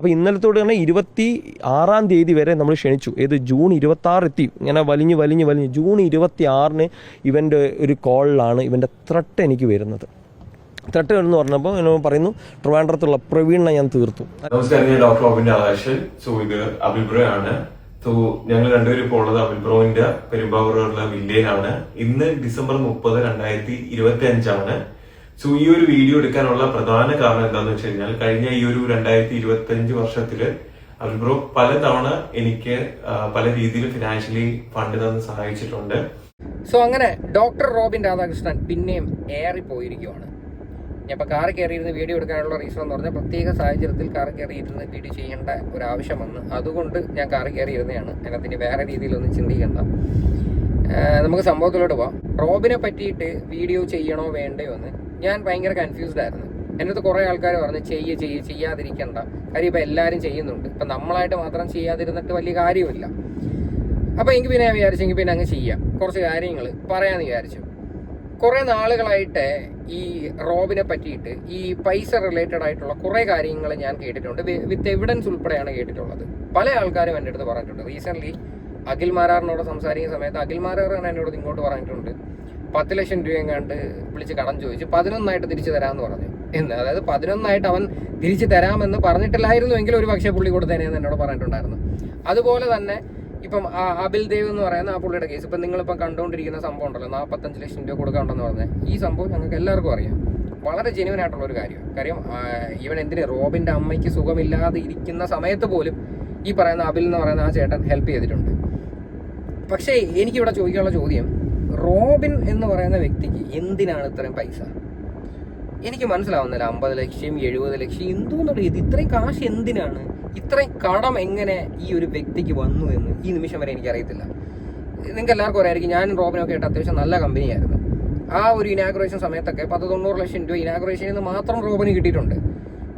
അപ്പോൾ ഇന്നലത്തോട് തന്നെ 26-ാം തീയതി വരെ നമ്മൾ ക്ഷണിച്ചു. ജൂൺ 26 എത്തി. ഇങ്ങനെ വലിഞ്ഞ് ജൂൺ 26-ന് ഇവൻ്റെ ഒരു കോളിലാണ് ഇവൻ്റെ ത്രട്ട് എനിക്ക് വരുന്നത്. ത്രട്ട് എന്ന് പറഞ്ഞപ്പോൾ എന്നോട് പറയുന്നു, ട്രിവാൻഡ്രത്തുള്ള പ്രവീണിനെ ഞാൻ തീർത്തു. നമസ്കാരം, ഞാൻ ഡോക്ടർ റോബിൻ ആകാശ്. ഇത് അഭിപ്രായമാണ്. ഞങ്ങൾ രണ്ടുപേരും ഇപ്പോൾ ഉള്ളത് അഭിപ്രോവിന്റെ പെരുമ്പാവൂരുള്ള വില്ലേജാണ്. ഇന്ന് ഡിസംബർ 30, 2025 ഈ ഒരു വീഡിയോ എടുക്കാനുള്ള പ്രധാന കാരണം എന്താണെന്ന് വെച്ച് കഴിഞ്ഞാൽ, കഴിഞ്ഞ ഈ ഒരു 2025 വർഷത്തില് അഭിപ്രോ പലതവണ എനിക്ക് പല രീതിയിൽ ഫിനാൻഷ്യലി ഫണ്ട് തന്ന് സഹായിച്ചിട്ടുണ്ട്. അങ്ങനെ ഡോക്ടർ റോബിൻ രാധാകൃഷ്ണൻ പിന്നെയും പോയിരിക്കുവാണ്. ഞാൻ ഇപ്പോൾ കാറ് കയറിയിരുന്ന് വീഡിയോ എടുക്കാനുള്ള റീസൺ എന്ന് പറഞ്ഞാൽ, പ്രത്യേക സാഹചര്യത്തിൽ കാറ് കയറിയിരുന്ന് വീഡിയോ ചെയ്യേണ്ട ഒരു ആവശ്യം വന്ന്, അതുകൊണ്ട് ഞാൻ കാറ് കയറിയിരുന്നതാണ്. അതിനകത്തിന് വേറെ രീതിയിലൊന്നും ചിന്തിക്കേണ്ട. നമുക്ക് സംഭവത്തിലോട്ട് പോവാം. റോബിനെ പറ്റിയിട്ട് വീഡിയോ ചെയ്യണോ വേണ്ടയോ എന്ന് ഞാൻ ഭയങ്കര കൺഫ്യൂസ്ഡ് ആയിരുന്നു. എന്നടുത്ത് കുറേ ആൾക്കാർ പറഞ്ഞു ചെയ്യാതിരിക്കണ്ട, കാര്യം ഇപ്പം എല്ലാവരും ചെയ്യുന്നുണ്ട്, ഇപ്പം നമ്മളായിട്ട് മാത്രം ചെയ്യാതിരുന്നിട്ട് വലിയ കാര്യമില്ല. അപ്പോൾ എനിക്ക് പിന്നെ ഞാൻ വിചാരിച്ചു, എങ്കിൽ പിന്നെ അങ്ങ് ചെയ്യാം, കുറച്ച് കാര്യങ്ങൾ പറയാമെന്ന് വിചാരിച്ചു. കുറേ നാളുകളായിട്ട് ഈ റോബിനെ പറ്റിയിട്ട് ഈ പൈസ റിലേറ്റഡ് ആയിട്ടുള്ള കുറേ കാര്യങ്ങൾ ഞാൻ കേട്ടിട്ടുണ്ട്. വിത്ത് എവിഡൻസ് ഉൾപ്പെടെയാണ് കേട്ടിട്ടുള്ളത്. പല ആൾക്കാരും എൻ്റെ അടുത്ത് പറഞ്ഞിട്ടുണ്ട്. റീസെൻ്റ്ലി അഖിൽ മാരാറിനോട് സംസാരിക്കുന്ന സമയത്ത് അഖിൽ മാരാറാണ് എന്നോട് ഇങ്ങോട്ട് പറഞ്ഞിട്ടുണ്ട്, 10 ലക്ഷം രൂപ എങ്ങാണ്ട് വിളിച്ച് കടം ചോദിച്ചു 11 തിരിച്ചു തരാമെന്ന് പറഞ്ഞു എന്ന്. അതായത് 11 അവൻ തിരിച്ചു തരാമെന്ന് പറഞ്ഞിട്ടില്ലായിരുന്നു എങ്കിൽ ഒരു പക്ഷേ പുള്ളി കൊടുത്തേനെന്ന് എന്നോട് പറഞ്ഞിട്ടുണ്ടായിരുന്നു. അതുപോലെ തന്നെ ഇപ്പം അബിൽ ദേവ് എന്ന് പറയുന്ന ആ പുള്ളിയുടെ കേസ്, ഇപ്പം നിങ്ങളിപ്പം കണ്ടുകൊണ്ടിരിക്കുന്ന സംഭവം ഉണ്ടല്ലോ, 45 ലക്ഷം രൂപ കൊടുക്കാനുണ്ടെന്ന് പറഞ്ഞത്. ഈ സംഭവം ഞങ്ങൾക്ക് എല്ലാവർക്കും അറിയാം, വളരെ ജെന്യുവൻ ആയിട്ടുള്ള ഒരു കാര്യം. ഇവൻ എന്തിന് റോബിൻ്റെ അമ്മയ്ക്ക് സുഖമില്ലാതെ ഇരിക്കുന്ന സമയത്ത് പോലും ഈ പറയുന്ന അബിൽ എന്ന് പറയുന്ന ആ ചേട്ടൻ ഹെൽപ്പ് ചെയ്തിട്ടുണ്ട്. പക്ഷേ എനിക്കിവിടെ ചോദിക്കാനുള്ള ചോദ്യം, റോബിൻ എന്ന് പറയുന്ന വ്യക്തിക്ക് എന്തിനാണ് ഇത്രയും പൈസ? എനിക്ക് മനസ്സിലാവുന്നില്ല. 50 ലക്ഷം 70 ലക്ഷം എന്തോന്നുള്ള ഇത്, ഇത്രയും കാശ് എന്തിനാണ്? ഇത്രയും കടം എങ്ങനെ ഈ ഒരു വ്യക്തിക്ക് വന്നു എന്ന് ഈ നിമിഷം വരെ എനിക്കറിയത്തില്ല. നിങ്ങൾക്ക് എല്ലാവർക്കും അറിയായിരിക്കും, ഞാൻ റോബിനൊക്കെ ആയിട്ട് അത്യാവശ്യം നല്ല കമ്പനിയായിരുന്നു. ആ ഒരു ഇനാഗുറേഷൻ സമയത്തൊക്കെ 90 ലക്ഷം രൂപ ഇനാഗുറേഷനിൽ നിന്ന് മാത്രം റോബിന് കിട്ടിയിട്ടുണ്ട്.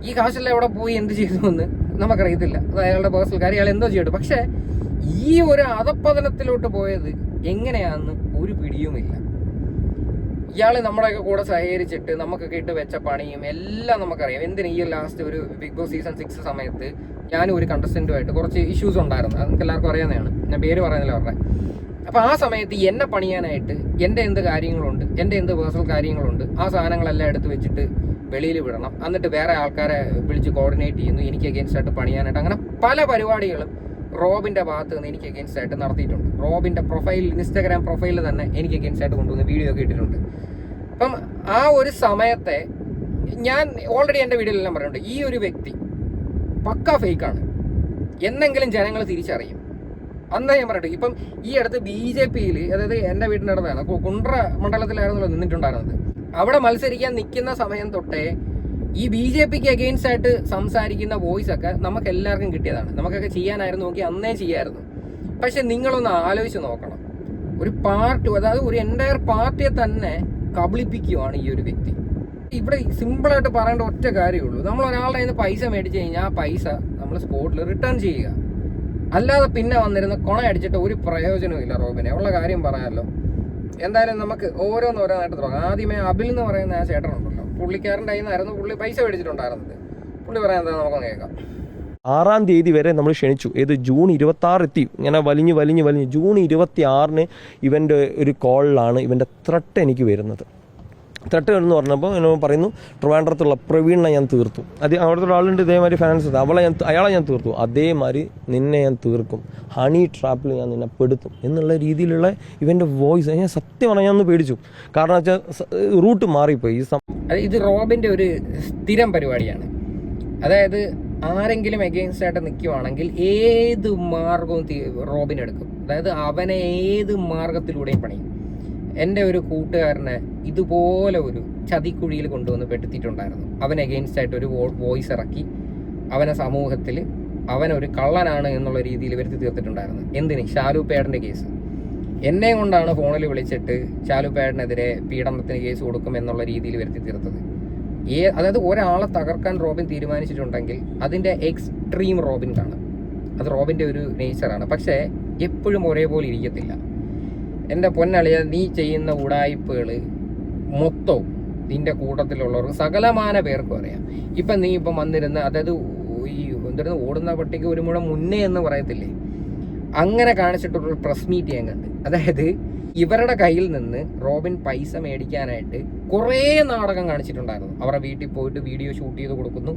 ഈ കാശെല്ലാം എവിടെ പോയി എന്ത് ചെയ്തു എന്ന് നമുക്കറിയത്തില്ല. അത് അയാളുടെ പേഴ്സണൽ കാര്യം, അയാൾ എന്തോ ചെയ്യട്ടെ. പക്ഷേ ഈ ഒരു അധപ്പതനത്തിലോട്ട് പോയത് എങ്ങനെയാണെന്ന് ഒരു പിടിയുമില്ല. ഇയാൾ നമ്മുടെയൊക്കെ കൂടെ സഹകരിച്ചിട്ട് നമുക്കൊക്കെ ഇട്ട് വെച്ച പണിയും എല്ലാം നമുക്കറിയാം. എന്തിന് ഈ ലാസ്റ്റ് ഒരു ബിഗ് ബോസ് സീസൺ 6 സമയത്ത് ഞാനും ഒരു കണ്ടസ്റ്റൻറ്റുമായിട്ട് കുറച്ച് ഇഷ്യൂസ് ഉണ്ടായിരുന്നു. അത് നമുക്ക് എല്ലാവർക്കും അറിയാവുന്നതാണ്, ഞാൻ പേര് പറയുന്നില്ല അവരുടെ. അപ്പോൾ ആ സമയത്ത് എന്നെ പണിയാനായിട്ട് എൻ്റെ എന്ത് കാര്യങ്ങളുണ്ട്, എൻ്റെ എന്ത് പേഴ്സണൽ കാര്യങ്ങളുണ്ട്, ആ സാധനങ്ങളെല്ലാം എടുത്ത് വെച്ചിട്ട് വെളിയിൽ വിടണം. എന്നിട്ട് വേറെ ആൾക്കാരെ വിളിച്ച് കോർഡിനേറ്റ് ചെയ്യുന്നു എനിക്ക് അഗെയിൻസ്റ്റ് ആയിട്ട് പണിയാനായിട്ട്. അങ്ങനെ പല പരിപാടികളും റോബിൻ്റെ ഭാഗത്ത് നിന്ന് എനിക്ക് അഗെയിൻസ്റ്റ് ആയിട്ട് നടത്തിയിട്ടുണ്ട്. റോബിൻ്റെ ഇൻസ്റ്റാഗ്രാം പ്രൊഫൈലിൽ തന്നെ എനിക്ക് അഗെയിൻസ്റ്റ് ആയിട്ട് കൊണ്ടുവന്ന് വീഡിയോ ഒക്കെ ഇട്ടിട്ടുണ്ട്. അപ്പം ആ ഒരു സമയത്തെ ഞാൻ ഓൾറെഡി എൻ്റെ വീഡിയോയിലെല്ലാം പറഞ്ഞിട്ടുണ്ട്, ഈ ഒരു വ്യക്തി പക്ക ഫേക്കാണ് എന്നെങ്കിലും ജനങ്ങൾ തിരിച്ചറിയും. അന്നേ ഞാൻ പറയട്ടെ. ഇപ്പം ഈ അടുത്ത് BJPയിൽ, അതായത് എൻ്റെ വീടിൻ്റെ അടുത്താണ്, കുണ്ട്ര മണ്ഡലത്തിലായിരുന്നല്ലോ നിന്നിട്ടുണ്ടായിരുന്നത്. അവിടെ മത്സരിക്കാൻ നിൽക്കുന്ന സമയം തൊട്ടേ ഈ BJPക്ക് അഗെയിൻസ്റ്റ് ആയിട്ട് സംസാരിക്കുന്ന വോയിസ് ഒക്കെ നമുക്ക് എല്ലാവർക്കും കിട്ടിയതാണ്. നമുക്കൊക്കെ ചെയ്യാനായിരുന്നു, നോക്കി അന്നേ ചെയ്യായിരുന്നു. പക്ഷെ നിങ്ങളൊന്ന് ആലോചിച്ച് നോക്കണം, ഒരു പാർട്ടി, അതായത് ഒരു എൻ്റയർ പാർട്ടിയെ തന്നെ കബളിപ്പിക്കുകയാണ് ഈ ഒരു വ്യക്തി. ഇവിടെ സിമ്പിളായിട്ട് പറയേണ്ട ഒറ്റ കാര്യമുള്ളൂ, നമ്മൾ ഒരാളുടെ കയ്യിൽ നിന്ന് പൈസ മേടിച്ച് കഴിഞ്ഞാൽ ആ പൈസ നമ്മൾ സ്പോട്ടിൽ റിട്ടേൺ ചെയ്യുക. അല്ലാതെ പിന്നെ വന്നിരുന്ന കൊണ അടിച്ചിട്ട് ഒരു പ്രയോജനവും ഇല്ല. റോബിനെ ഉള്ള കാര്യം പറയാമല്ലോ. എന്തായാലും നമുക്ക് ഓരോന്നായിട്ട് തുടങ്ങാം. ആദ്യമേ അബിൽ എന്ന് പറയുന്ന ആ ചേട്ടനുണ്ടല്ലോ, പുള്ളിക്കാരൻ്റെ കയ്യിൽ നിന്നായിരുന്നു പുള്ളി പൈസ മേടിച്ചിട്ടുണ്ടായിരുന്നത്. പുള്ളി പറയാൻ എന്താ നമുക്കൊന്ന് കേൾക്കാം. 6-ാം തീയതി വരെ നമ്മൾ ക്ഷണിച്ചു. ജൂൺ 26 എത്തി. ഇങ്ങനെ വലിഞ്ഞ് ജൂൺ 26-ന് ഇവൻ്റെ ഒരു കോളിലാണ് ഇവൻ്റെ ത്രട്ട് എനിക്ക് വരുന്നത്. ത്രട്ട് എന്ന് പറഞ്ഞപ്പോൾ എന്നോട് പറയുന്നു, ട്രിവാൻഡ്രത്തുള്ള പ്രവീണിനെ ഞാൻ തീർത്തു. അവിടുത്തെ ഒരാളുണ്ട് ഇതേമാതിരി ഫാൻസ്, അയാളെ ഞാൻ തീർത്തു, അതേമാതിരി നിന്നെ ഞാൻ തീർക്കും, ഹണി ട്രാപ്പിൽ ഞാൻ നിന്നെ പെടുത്തും എന്നുള്ള രീതിയിലുള്ള ഇവൻ്റെ വോയിസ്. ഞാൻ സത്യം പറഞ്ഞാൽ ഞാൻ ഒന്ന് പേടിച്ചു. കാരണം വെച്ചാൽ റൂട്ട് മാറിപ്പോയി. ഇത് റോബിൻ്റെ ഒരു സ്ഥിരം പരിപാടിയാണ്. അതായത് ആരെങ്കിലും എഗെയിൻസ്റ്റ് ആയിട്ട് നിൽക്കുവാണെങ്കിൽ ഏത് മാർഗവും റോബിൻ എടുക്കും. അതായത് അവനെ ഏത് മാർഗത്തിലൂടെയും പണിയും. എൻ്റെ ഒരു കൂട്ടുകാരനെ ഇതുപോലെ ഒരു ചതിക്കുഴിയിൽ കൊണ്ടുവന്ന് പെടുത്തിയിട്ടുണ്ടായിരുന്നു. അവൻ എഗെയിൻസ്റ്റ് ആയിട്ട് ഒരു വോയിസ് ഇറക്കി അവനെ സമൂഹത്തിൽ അവനൊരു കള്ളനാണ് എന്നുള്ള രീതിയിൽ വരുത്തി തീർത്തിട്ടുണ്ടായിരുന്നു. എന്തിന്? ഷാലൂപ്പേടൻ്റെ കേസ്. എന്നെ കൊണ്ടാണ് ഫോണിൽ വിളിച്ചിട്ട് ഷാലൂപ്പേടനെതിരെ പീഡനത്തിന് കേസ് കൊടുക്കും എന്നുള്ള രീതിയിൽ വരുത്തി തീർത്തത്. അതായത് ഒരാളെ തകർക്കാൻ റോബിൻ തീരുമാനിച്ചിട്ടുണ്ടെങ്കിൽ അതിൻ്റെ എക്സ്ട്രീം റോബിൻ കാണും. അത് റോബിൻ്റെ ഒരു നേച്ചറാണ്. പക്ഷേ എപ്പോഴും ഒരേപോലെ ഇരിക്കത്തില്ല. എൻ്റെ പൊന്നളിയ, നീ ചെയ്യുന്ന ഉടായ്പകൾ മൊത്തവും നിൻ്റെ കൂട്ടത്തിലുള്ളവർക്ക് സകലമാന പേർക്കും അറിയാം. ഇപ്പം നീ ഇപ്പം വന്നിരുന്ന, അതായത് ഈ എന്തായിരുന്നു ഓടുന്ന പട്ടിക്ക് ഒരു മുഴം മുന്നേ എന്ന് പറയത്തില്ലേ, അങ്ങനെ കാണിച്ചിട്ടുള്ളൊരു പ്രസ് മീറ്റ് ഞാൻ കണ്ട്. അതായത് ഇവരുടെ കയ്യിൽ നിന്ന് റോബിൻ പൈസ മേടിക്കാനായിട്ട് കുറേ നാടകം കാണിച്ചിട്ടുണ്ടായിരുന്നു. അവരുടെ വീട്ടിൽ പോയിട്ട് വീഡിയോ ഷൂട്ട് ചെയ്ത് കൊടുക്കുന്നു,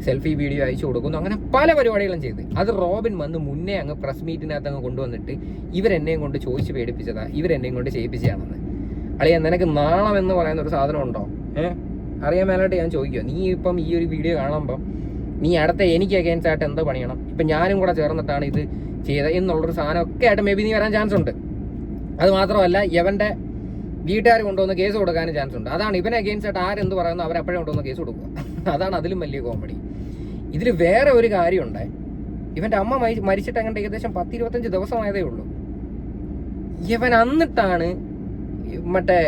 സെൽഫി വീഡിയോ അയച്ചു കൊടുക്കുന്നു, അങ്ങനെ പല പരിപാടികളും ചെയ്ത്. അത് റോബിൻ വന്ന് മുന്നേ അങ്ങ് പ്രസ് മീറ്റിനകത്ത് അങ്ങ് കൊണ്ടുവന്നിട്ട് ഇവരെന്നെയും കൊണ്ട് ചോദിച്ച് പേടിപ്പിച്ചതാ, ഇവരെന്നെയും കൊണ്ട് ചെയ്യിപ്പിച്ചതാണെന്ന്. അളിയാ, നിനക്ക് നാണം എന്ന് പറയുന്ന ഒരു സാധനം ഉണ്ടോ? അറിയാൻ മേലായിട്ട് ഞാൻ ചോദിക്കുക. നീ ഇപ്പം ഈ ഒരു വീഡിയോ കാണുമ്പം നീ അടുത്ത എനിക്ക് അഗൈൻസ്റ്റ് ആയിട്ട് എന്ത് പണിയണം? ഇപ്പം ഞാനും കൂടെ ചേർന്നിട്ടാണ് ഇത് ചെയ്തത് എന്നുള്ളൊരു സാധനമൊക്കെ ആയിട്ട് മേ ബി നീ വരാൻ ചാൻസ് ഉണ്ട്. അത് മാത്രമല്ല, ഇവൻ്റെ വീട്ടുകാർ കൊണ്ടുവന്ന് കേസ് കൊടുക്കാനും ചാൻസ് ഉണ്ട്. അതാണ് ഇവനെ അഗെയിൻസ്റ്റ് ആയിട്ട് ആരെന്ത് പറയുന്നു അവരെപ്പോഴും കൊണ്ടുവന്ന് കേസ് കൊടുക്കുക. അതാണ് അതിലും വലിയ കോമഡി. ഇതിൽ വേറെ ഒരു കാര്യമുണ്ട്. ഇവൻ്റെ അമ്മ മരിച്ചിട്ട് അങ്ങോട്ട് ഏകദേശം 10-25 ദിവസമായതേ ഉള്ളൂ. ഇവൻ എന്നിട്ടാണ് മറ്റേ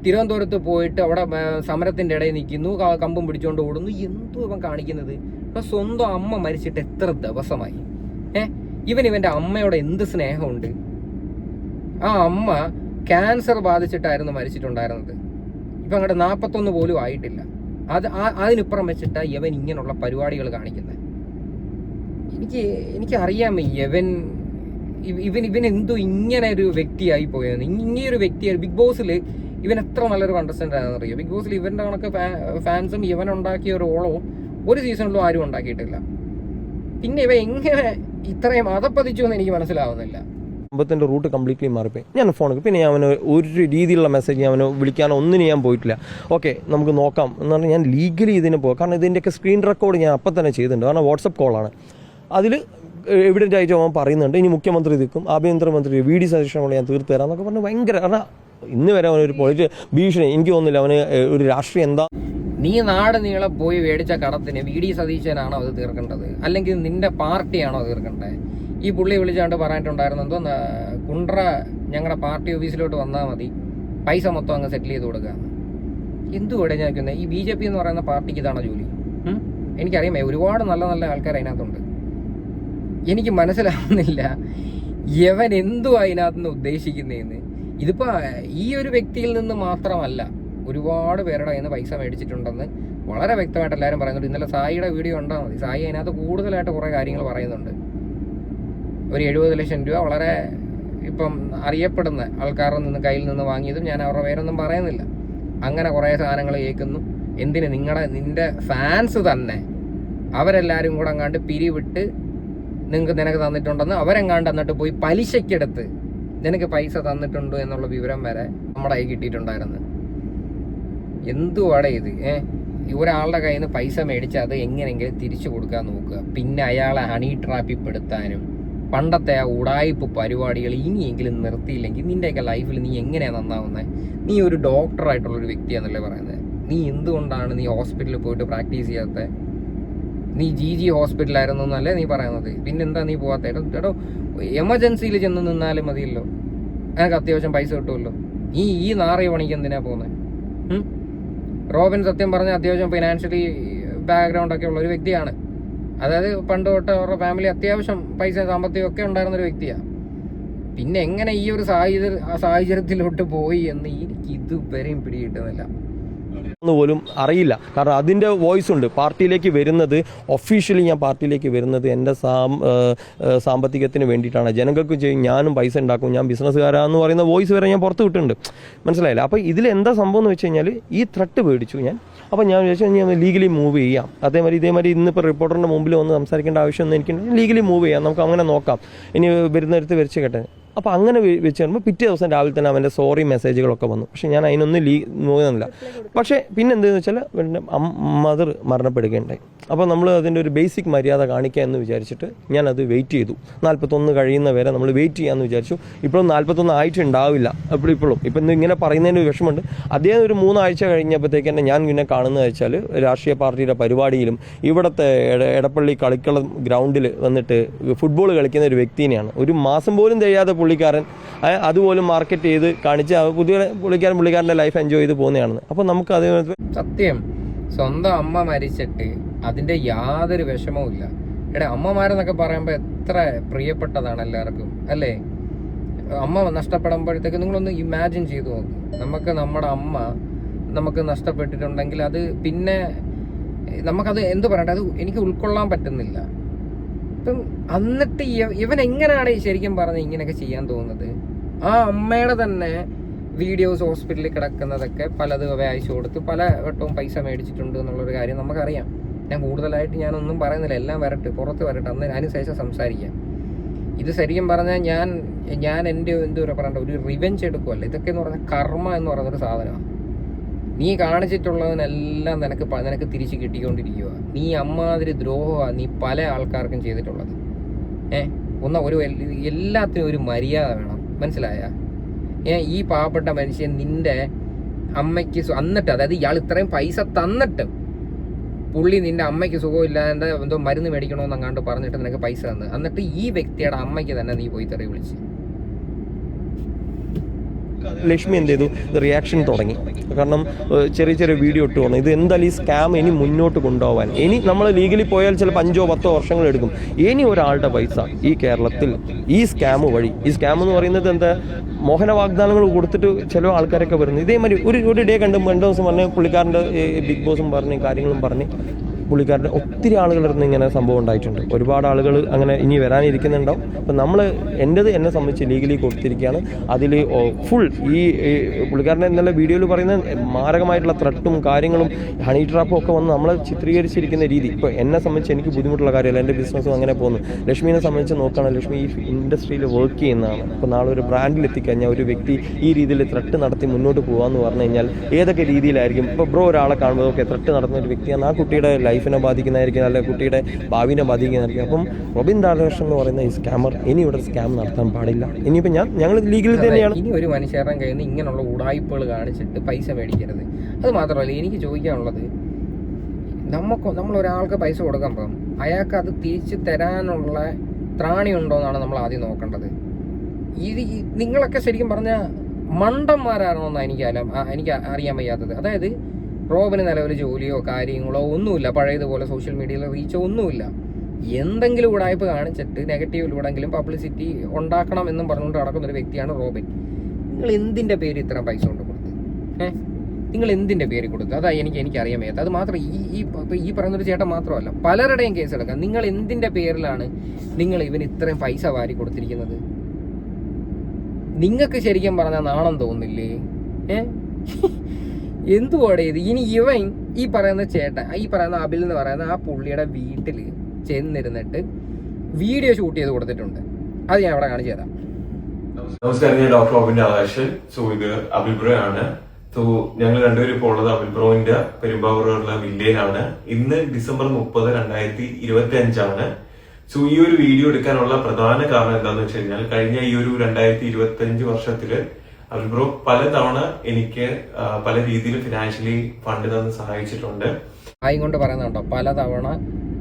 തിരുവനന്തപുരത്ത് പോയിട്ട് അവിടെ സമരത്തിൻ്റെ ഇടയിൽ നിൽക്കുന്നു, കമ്പും പിടിച്ചുകൊണ്ട് ഓടുന്നു. എന്തോ ഇവൻ കാണിക്കുന്നത്? ഇപ്പം സ്വന്തം അമ്മ മരിച്ചിട്ട് എത്ര ദിവസമായി? ഇവൻ്റെ അമ്മയോട് എന്ത് സ്നേഹമുണ്ട്? ആ അമ്മ ക്യാൻസർ ബാധിച്ചിട്ടായിരുന്നു മരിച്ചിട്ടുണ്ടായിരുന്നത്. ഇപ്പം അങ്ങോട്ട് 41 പോലും ആയിട്ടില്ല. അതിനിപ്പുറം വെച്ചിട്ടാ ഇവൻ ഇങ്ങനെയുള്ള പരിപാടികൾ കാണിക്കുന്നത്. എനിക്കറിയാമേ ഇവൻ എന്തോ ഇങ്ങനെ ഒരു വ്യക്തിയായി പോയത്. ഇങ്ങനൊരു വ്യക്തിയായി ബിഗ് ബോസിൽ ഇവൻ എത്ര നല്ലൊരു കണ്ടസ്റ്റന്റ് ആണെന്ന് അറിയാം. ബിഗ് ബോസിൽ ഇവന്റെ കണക്ക് ഫാൻസും ഇവൻ ഉണ്ടാക്കിയ ഒരു ഓളവും ഒരു സീസണിലും ആരും ഉണ്ടാക്കിയിട്ടില്ല. പിന്നെ ഇവ എങ്ങനെ ഇത്രയും അതപ്പതിച്ചു എന്ന് എനിക്ക് മനസ്സിലാവുന്നില്ല. സംഭവത്തിൻ്റെ റൂട്ട് കംപ്ലീറ്റ്ലി മാറിപ്പോയി. ഞാൻ ഫോൺ പിന്നെ ഞാൻ അവന് ഒരു രീതിയിലുള്ള മെസ്സേജ് ഞാൻ അവന് വിളിക്കാനോ ഒന്നിനും ഞാൻ പോയിട്ടില്ല. ഓക്കെ, നമുക്ക് നോക്കാം എന്ന് പറഞ്ഞാൽ ഞാൻ ലീഗലി ഇതിന് പോകും. കാരണം ഇതിൻ്റെയൊക്കെ സ്ക്രീൻ റെക്കോർഡ് ഞാൻ അപ്പം തന്നെ ചെയ്തിട്ടുണ്ട്. കാരണം വാട്സപ്പ് കോളാണ്. അതിൽ എവിഡൻ്റ് ആയിട്ട് അവൻ പറയുന്നുണ്ട് ഇനി മുഖ്യമന്ത്രി നിൽക്കും, ആഭ്യന്തരമന്ത്രി VD സതീശനോട് ഞാൻ തീർത്ത് തരാം എന്നൊക്കെ പറഞ്ഞ് ഭയങ്കര. കാരണം ഇന്ന് വരെ അവനൊരു പൊളിറ്റ് ഭീഷണി എനിക്ക് തോന്നുന്നില്ല. അവന് ഒരു രാഷ്ട്രീയം എന്താ. നീ നാട് നീളെ പോയി മേടിച്ച കടത്തിന് VD സതീശനാണോ അത് തീർക്കേണ്ടത്, അല്ലെങ്കിൽ നിന്റെ പാർട്ടിയാണോ തീർക്കേണ്ടത്? ഈ പുള്ളി വിളിച്ചാണ്ട് പറഞ്ഞിട്ടുണ്ടായിരുന്നു എന്തോ കുണ്ട്ര ഞങ്ങളുടെ പാർട്ടി ഓഫീസിലോട്ട് വന്നാൽ മതി, പൈസ മൊത്തം അങ്ങ് സെറ്റിൽ ചെയ്ത് കൊടുക്കുക. എന്തുകൂടെ ഞാൻ നിൽക്കുന്നത്? ഈ BJP എന്ന് പറയുന്ന പാർട്ടിക്ക് ഇതാണ് ജോലി. എനിക്കറിയാമേ, ഒരുപാട് നല്ല നല്ല ആൾക്കാർ അതിനകത്തുണ്ട്. എനിക്ക് മനസ്സിലാവുന്നില്ല യവൻ എന്തുവാ അതിനകത്തുനിന്ന് ഉദ്ദേശിക്കുന്നതെന്ന്. ഇതിപ്പോൾ ഈ ഒരു വ്യക്തിയിൽ നിന്ന് മാത്രമല്ല, ഒരുപാട് പേരുടെ കയ്യിൽ നിന്ന് പൈസ മേടിച്ചിട്ടുണ്ടെന്ന് വളരെ വ്യക്തമായിട്ട് എല്ലാവരും പറയുന്നുണ്ട്. ഇന്നലെ സായിയുടെ വീഡിയോ കണ്ടാൽ മതി. സായി അതിനകത്ത് കൂടുതലായിട്ട് കുറേ കാര്യങ്ങൾ പറയുന്നുണ്ട്. ഒരു 70 ലക്ഷം രൂപ വളരെ ഇപ്പം അറിയപ്പെടുന്ന ആൾക്കാരുടെ നിന്ന് കയ്യിൽ നിന്ന് വാങ്ങിയതും ഞാൻ അവരുടെ പേരൊന്നും പറയുന്നില്ല. അങ്ങനെ കുറേ സാധനങ്ങൾ കേൾക്കുന്നു. എന്തിന്? നിന്റെ ഫാൻസ് തന്നെ അവരെല്ലാവരും കൂടെ അങ്ങാണ്ട് പിരിവിട്ട് നിനക്ക് തന്നിട്ടുണ്ടെന്ന് അവരെങ്ങാണ്ട് എന്നിട്ട് പോയി പലിശക്കെടുത്ത് നിനക്ക് പൈസ തന്നിട്ടുണ്ടോ എന്നുള്ള വിവരം വരെ നമ്മുടെ കയ്യിൽ കിട്ടിയിട്ടുണ്ടായിരുന്നു. എന്തുവാടെ ഇത്? ഒരാളുടെ കയ്യിൽ നിന്ന് പൈസ മേടിച്ച് അത് എങ്ങനെയെങ്കിലും തിരിച്ചു കൊടുക്കാൻ നോക്കുക. പിന്നെ അയാളെ ഹണി ട്രാപ്പിൽ പെടുത്താനും പണ്ടത്തെ ആ ഉടായിപ്പ് പരിപാടികൾ ഇനിയെങ്കിലും നിർത്തിയില്ലെങ്കിൽ നിൻ്റെയൊക്കെ ലൈഫിൽ നീ എങ്ങനെയാണ് നന്നാവുന്നത്? നീ ഒരു ഡോക്ടറായിട്ടുള്ളൊരു വ്യക്തിയാണെന്നല്ലേ പറയുന്നത്. നീ എന്തുകൊണ്ടാണ് നീ ഹോസ്പിറ്റലിൽ പോയിട്ട് പ്രാക്ടീസ് ചെയ്യാത്തത്? നീ GG ഹോസ്പിറ്റലായിരുന്നു എന്നല്ലേ നീ പറയുന്നത്? പിന്നെന്താ നീ പോകാത്ത? എടോ എമർജൻസിയിൽ ചെന്ന് നിന്നാലും മതിയല്ലോ, എനിക്ക് അത്യാവശ്യം പൈസ കിട്ടുമല്ലോ. ഈ നാറിയ പണിക്ക് എന്തിനാ പോകുന്നത്? റോബിൻ സത്യം പറഞ്ഞ അത്യാവശ്യം ഫിനാൻഷ്യലി ബാക്ക്ഗ്രൗണ്ടൊക്കെ ഉള്ള ഒരു വ്യക്തിയാണ്. അതായത് പണ്ട് തൊട്ട് അവരുടെ ഫാമിലി അത്യാവശ്യം പൈസ സാമ്പത്തികം ഒക്കെ ഉണ്ടായിരുന്നൊരു വ്യക്തിയാണ്. പിന്നെ എങ്ങനെ ഈ ഒരു സാഹചര്യത്തിലോട്ട് പോയി എന്ന് എനിക്ക് ഇതുവരെയും പിടികിട്ടുന്നില്ല. പോലും അറിയില്ല. കാരണം അതിൻ്റെ വോയിസ് ഉണ്ട്. പാർട്ടിയിലേക്ക് വരുന്നത് ഒഫീഷ്യലി ഞാൻ പാർട്ടിയിലേക്ക് വരുന്നത് എൻ്റെ സാമ്പത്തികത്തിന് വേണ്ടിയിട്ടാണ്. ജനങ്ങൾക്ക് ചെയ്യും, ഞാനും പൈസ ഉണ്ടാക്കും, ഞാൻ ബിസിനസ്സുകാരാന്ന് പറയുന്ന വോയിസ് വരെ ഞാൻ പുറത്ത് വിട്ടിട്ടുണ്ട്. മനസ്സിലായില്ല? അപ്പോൾ ഇതിലെന്താ സംഭവം എന്ന് വെച്ച് കഴിഞ്ഞാൽ ഈ ത്രട്ട് പേടിച്ചു ഞാൻ. അപ്പോൾ ഞാൻ വിചാരിച്ചു ഞാൻ ലീഗലി മൂവ് ചെയ്യാം. ഇതേമാതിരി ഇന്നിപ്പോൾ റിപ്പോർട്ടറിൻ്റെ മുമ്പിൽ വന്ന് സംസാരിക്കേണ്ട ആവശ്യമൊന്നും എനിക്ക് ലീഗലി മൂവ് ചെയ്യാം, നമുക്ക് അങ്ങനെ നോക്കാം, ഇനി വരുന്നിടത്ത് വരച്ച് കേട്ടെ. അപ്പോൾ അങ്ങനെ വെച്ച് വരുമ്പോൾ പിറ്റേ ദിവസം രാവിലെ തന്നെ അവൻ്റെ സോറി മെസ്സേജുകളൊക്കെ വന്നു. പക്ഷേ ഞാൻ അതിനൊന്നും നോക്കുന്നില്ല. പക്ഷേ പിന്നെ എന്താണെന്ന് വെച്ചാൽ എൻ്റെ മദർ മരണപ്പെടുകയുണ്ടായി. അപ്പോൾ നമ്മൾ അതിൻ്റെ ഒരു ബേസിക് മര്യാദ കാണിക്കുക എന്ന് വിചാരിച്ചിട്ട് ഞാനത് വെയിറ്റ് ചെയ്തു. 41 കഴിയുന്ന വരെ നമ്മൾ വെയിറ്റ് ചെയ്യാമെന്ന് വിചാരിച്ചു. ഇപ്പോഴും 41 ആയിട്ടുണ്ടാവില്ല. ഇപ്പോഴും ഇപ്പം ഇങ്ങനെ പറയുന്നതിൻ്റെ ഒരു വിഷമമുണ്ട്. അദ്ദേഹം ഒരു 3 ആഴ്ച കഴിഞ്ഞപ്പോഴത്തേക്ക് തന്നെ ഞാൻ പിന്നെ കാണുന്നത് വെച്ചാൽ രാഷ്ട്രീയ പാർട്ടിയുടെ പരിപാടിയിലും ഇവിടുത്തെ എടപ്പള്ളി കളിക്കളം ഗ്രൗണ്ടിൽ വന്നിട്ട് ഫുട്ബോൾ കളിക്കുന്ന ഒരു വ്യക്തിനെയാണ്. ഒരു മാസം പോലും തികയാതെ പുള്ളിക്കാരൻ അതുപോലും മാർക്കറ്റ് ചെയ്ത് കാണിച്ച് പുള്ളിക്കാരൻ്റെ ലൈഫ് എൻജോയ് ചെയ്ത് പോകുന്നതാണെന്ന്. അപ്പോൾ നമുക്ക് അത് സത്യം സ്വന്തം അമ്മ മരിച്ചിട്ട് അതിൻ്റെ യാതൊരു വിഷമവും ഇല്ല. അമ്മമാരെന്നൊക്കെ പറയുമ്പോൾ എത്ര പ്രിയപ്പെട്ടതാണ് എല്ലാവർക്കും, അല്ലേ? അമ്മ നഷ്ടപ്പെടുമ്പോഴത്തേക്ക് നിങ്ങളൊന്ന് ഇമാജിൻ ചെയ്തു നോക്കും. നമ്മുടെ അമ്മ നമുക്ക് നഷ്ടപ്പെട്ടിട്ടുണ്ടെങ്കിൽ അത് പിന്നെ നമുക്കത് എന്ത് പറയട്ടെ, അത് എനിക്ക് ഉൾക്കൊള്ളാൻ പറ്റുന്നില്ല. ഇപ്പം എന്നിട്ട് ഇവൻ എങ്ങനെയാണ് ശരിക്കും പറഞ്ഞ് ഇങ്ങനെയൊക്കെ ചെയ്യാൻ തോന്നുന്നത്? ആ അമ്മയുടെ തന്നെ വീഡിയോസ് ഹോസ്പിറ്റലിൽ കിടക്കുന്നതൊക്കെ പലത് അയച്ചു കൊടുത്ത് പല വട്ടവും പൈസ മേടിച്ചിട്ടുണ്ട് എന്നുള്ളൊരു കാര്യം നമുക്കറിയാം. ഞാൻ കൂടുതലായിട്ട് ഞാനൊന്നും പറയുന്നില്ല, എല്ലാം വരട്ടെ, പുറത്ത് വരട്ടെ, അന്ന് അതിനുശേഷം സംസാരിക്കാം. ഇത് ശരിക്കും പറഞ്ഞാൽ ഞാൻ എൻ്റെ എന്താ പറയണ്ട, ഒരു റിവെഞ്ച് എടുക്കുമല്ലോ. ഇതൊക്കെ എന്ന് പറഞ്ഞാൽ കർമ്മ എന്ന് പറയുന്നൊരു സാധനമാണ്. നീ കാണിച്ചിട്ടുള്ളതിനെല്ലാം നിനക്ക് തിരിച്ച് കിട്ടിക്കൊണ്ടിരിക്കുക. നീ അമ്മാതിരി ദ്രോഹമാണ് നീ പല ആൾക്കാർക്കും ചെയ്തിട്ടുള്ളത്. ഒരു എല്ലാത്തിനും ഒരു മര്യാദ വേണം, മനസ്സിലായ? ഈ പാവപ്പെട്ട മനുഷ്യൻ നിന്റെ അമ്മയ്ക്ക് എന്നിട്ട്, അതായത് ഇയാൾ ഇത്രയും പൈസ തന്നിട്ട് പുള്ളി നിന്റെ അമ്മയ്ക്ക് സുഖമില്ലാതെ എന്തോ മരുന്ന് മേടിക്കണമെന്ന് അങ്ങാണ്ട് പറഞ്ഞിട്ട് നിനക്ക് പൈസ തന്നു. എന്നിട്ട് ഈ വ്യക്തിയുടെ അമ്മയ്ക്ക് തന്നെ നീ പോയി തെറി വിളിച്ച്. ലക്ഷ്മി എന്ത് ചെയ്തു, റിയാക്ഷൻ തുടങ്ങി. കാരണം ചെറിയ ചെറിയ വീഡിയോ ഇട്ട് പോകണം. ഇത് എന്തായാലും ഈ സ്കാം ഇനി മുന്നോട്ട് കൊണ്ടുപോകാൻ ഇനി നമ്മൾ ലീഗലി പോയാൽ ചിലപ്പോൾ 5-10 വർഷങ്ങൾ എടുക്കും. ഇനി ഒരാളുടെ പൈസ ഈ കേരളത്തിൽ ഈ സ്കാം വഴി, ഈ സ്കാം എന്ന് പറയുന്നത് എന്താ, മോഹന വാഗ്ദാനങ്ങൾ കൊടുത്തിട്ട് ചില ആൾക്കാരൊക്കെ വരുന്നത് ഇതേമാതിരി ഒരു ഡേ കണ്ട് 2 ദിവസം പറഞ്ഞ് പുള്ളിക്കാരൻ്റെ ബിഗ് ബോസും പറഞ്ഞ് കാര്യങ്ങളും പറഞ്ഞ് പുള്ളിക്കാരുടെ ഒത്തിരി ആളുകളിരുന്ന് ഇങ്ങനെ സംഭവം ഉണ്ടായിട്ടുണ്ട്. ഒരുപാട് ആളുകൾ അങ്ങനെ ഇനി വരാനിരിക്കുന്നുണ്ടാവും. അപ്പം എന്നെ സംബന്ധിച്ച് ലീഗലി കൊടുത്തിരിക്കുകയാണ്. അതിൽ ഫുൾ ഈ പുള്ളിക്കാരൻ്റെ ഇന്നലെ വീഡിയോയിൽ പറയുന്ന മാരകമായിട്ടുള്ള ത്രട്ടും കാര്യങ്ങളും ഹണി ട്രാപ്പും ഒക്കെ വന്ന് നമ്മളെ ചിത്രീകരിച്ചിരിക്കുന്ന രീതി ഇപ്പോൾ എന്നെ സംബന്ധിച്ച് എനിക്ക് ബുദ്ധിമുട്ടുള്ള കാര്യമല്ല. എൻ്റെ ബിസിനസ്സും അങ്ങനെ പോകുന്നു. ലക്ഷ്മീനെ സംബന്ധിച്ച് നോക്കുകയാണെങ്കിൽ ലക്ഷ്മി ഈ ഇൻഡസ്ട്രിയിൽ വർക്ക് ചെയ്യുന്നതാണ്. അപ്പോൾ നാളെ ഒരു ബ്രാൻഡിൽ എത്തിക്കഴിഞ്ഞാൽ ഒരു വ്യക്തി ഈ രീതിയിൽ ത്രട്ട് നടത്തി മുന്നോട്ട് പോകാമെന്ന് പറഞ്ഞു കഴിഞ്ഞാൽ ഏതൊക്കെ രീതിയിലായിരിക്കും. ഇപ്പോൾ ബ്രോ ഒരാളെ കാണുമ്പോൾ ഓക്കെ ത്രട്ട് നടത്തുന്ന ഒരു വ്യക്തിയാണ്, ആ കുട്ടിയുടെ ലൈഫിനെ ബാധിക്കുന്നതായിരിക്കും, അല്ലെങ്കിൽ കുട്ടിയുടെ ഭാവിനെ ബാധിക്കുന്നതായിരിക്കും. അപ്പം റോബിൻ രാധാകൃഷ്ണൻ എന്ന് പറയുന്ന ഈ സ്കാമർ ഇനി ഇവിടെ സ്കാം നടത്താൻ പാടില്ല. ഇനിയിപ്പോൾ ഞങ്ങൾ ലീഗലിൽ തന്നെയാണ്. ഇനി ഒരു മനുഷ്യരുടെ കയ്യിൽ നിന്ന് ഇങ്ങനെയുള്ള ഉടായ്പകൾ കാണിച്ചിട്ട് പൈസ മേടിക്കരുത്. അത് മാത്രമല്ല, എനിക്ക് ചോദിക്കാനുള്ളത്, നമ്മൾ ഒരാൾക്ക് പൈസ കൊടുക്കുമ്പം അയാൾക്ക് അത് തിരിച്ച് തരാനുള്ള ത്രാണി ഉണ്ടോ എന്നാണ് നമ്മൾ ആദ്യം നോക്കേണ്ടത്. നിങ്ങളൊക്കെ ശരിക്കും പറഞ്ഞാൽ മണ്ടന്മാരാണോ എന്നാണ് എനിക്ക് അറിയാൻ വയ്യാത്തത്. അതായത് റോബിന് നിലവിൽ ജോലിയോ കാര്യങ്ങളോ ഒന്നുമില്ല, പഴയതുപോലെ സോഷ്യൽ മീഡിയയിൽ റീച്ചോ ഒന്നുമില്ല. എന്തെങ്കിലും ഉടായ്പ കാണിച്ചിട്ട് നെഗറ്റീവിലൂടെങ്കിലും പബ്ലിസിറ്റി ഉണ്ടാക്കണം എന്നും പറഞ്ഞുകൊണ്ട് നടക്കുന്ന ഒരു വ്യക്തിയാണ് റോബിൻ. നിങ്ങൾ എന്തിൻ്റെ പേര് ഇത്ര പൈസ കൊണ്ട് കൊടുത്ത്? നിങ്ങൾ എന്തിൻ്റെ പേര് കൊടുത്തു? അതാ എനിക്കറിയാൻ വയ്യാത്ത. അത് മാത്രം ഈ പറയുന്നൊരു ചേട്ടൻ മാത്രമല്ല, പലരുടെയും കേസ് എടുക്കാം. നിങ്ങൾ എന്തിൻ്റെ പേരിലാണ് നിങ്ങൾ ഇവന് ഇത്രയും പൈസ വാരി കൊടുത്തിരിക്കുന്നത്? നിങ്ങൾക്ക് ശരിക്കും പറഞ്ഞാൽ നാണം തോന്നില്ലേ? എന്തുവാടെ ഇത്? ഇനി ഇവൻ ഈ പറയുന്ന ചേട്ടൻ, ഈ പറയുന്ന അബിൽ എന്ന് പറയുന്ന ആ പുള്ളിയുടെ വീട്ടിൽ ചെന്നിരുന്നിട്ട് വീഡിയോ ഷൂട്ട് ചെയ്ത് കൊടുത്തിട്ടുണ്ട്. അത് ഞാൻ അവിടെ കാണിച്ചു തരാം. നമസ്കാരം, ഞാൻ ഡോക്ടർ റോബിൻ രാധാകൃഷ്ണൻ. സോ ഇത് അബിൽ ബ്രോ ആണ്. സോ ഞങ്ങൾ രണ്ടുപേരും ഇപ്പോൾ ഉള്ളത് അബിൽ ബ്രോയിന്റെ പെരുമ്പാവൂരുള്ള വില്ലേജിലാണ്. ഇന്ന് ഡിസംബർ 30, 2025 ആണ്. സോ ഈ ഒരു വീഡിയോ എടുക്കാനുള്ള പ്രധാന കാരണം എന്താണെന്ന് വെച്ച് കഴിഞ്ഞാൽ, കഴിഞ്ഞ ഈ ഒരു 2025 വർഷത്തില് അബിൽ ബ്രോ പലതവണ എനിക്ക് പല രീതിയിൽ ഫിനാൻഷ്യലി ഫണ്ട് തന്ന് സഹായിച്ചിട്ടുണ്ട്. കൊണ്ട് പറയുന്നുണ്ടോ,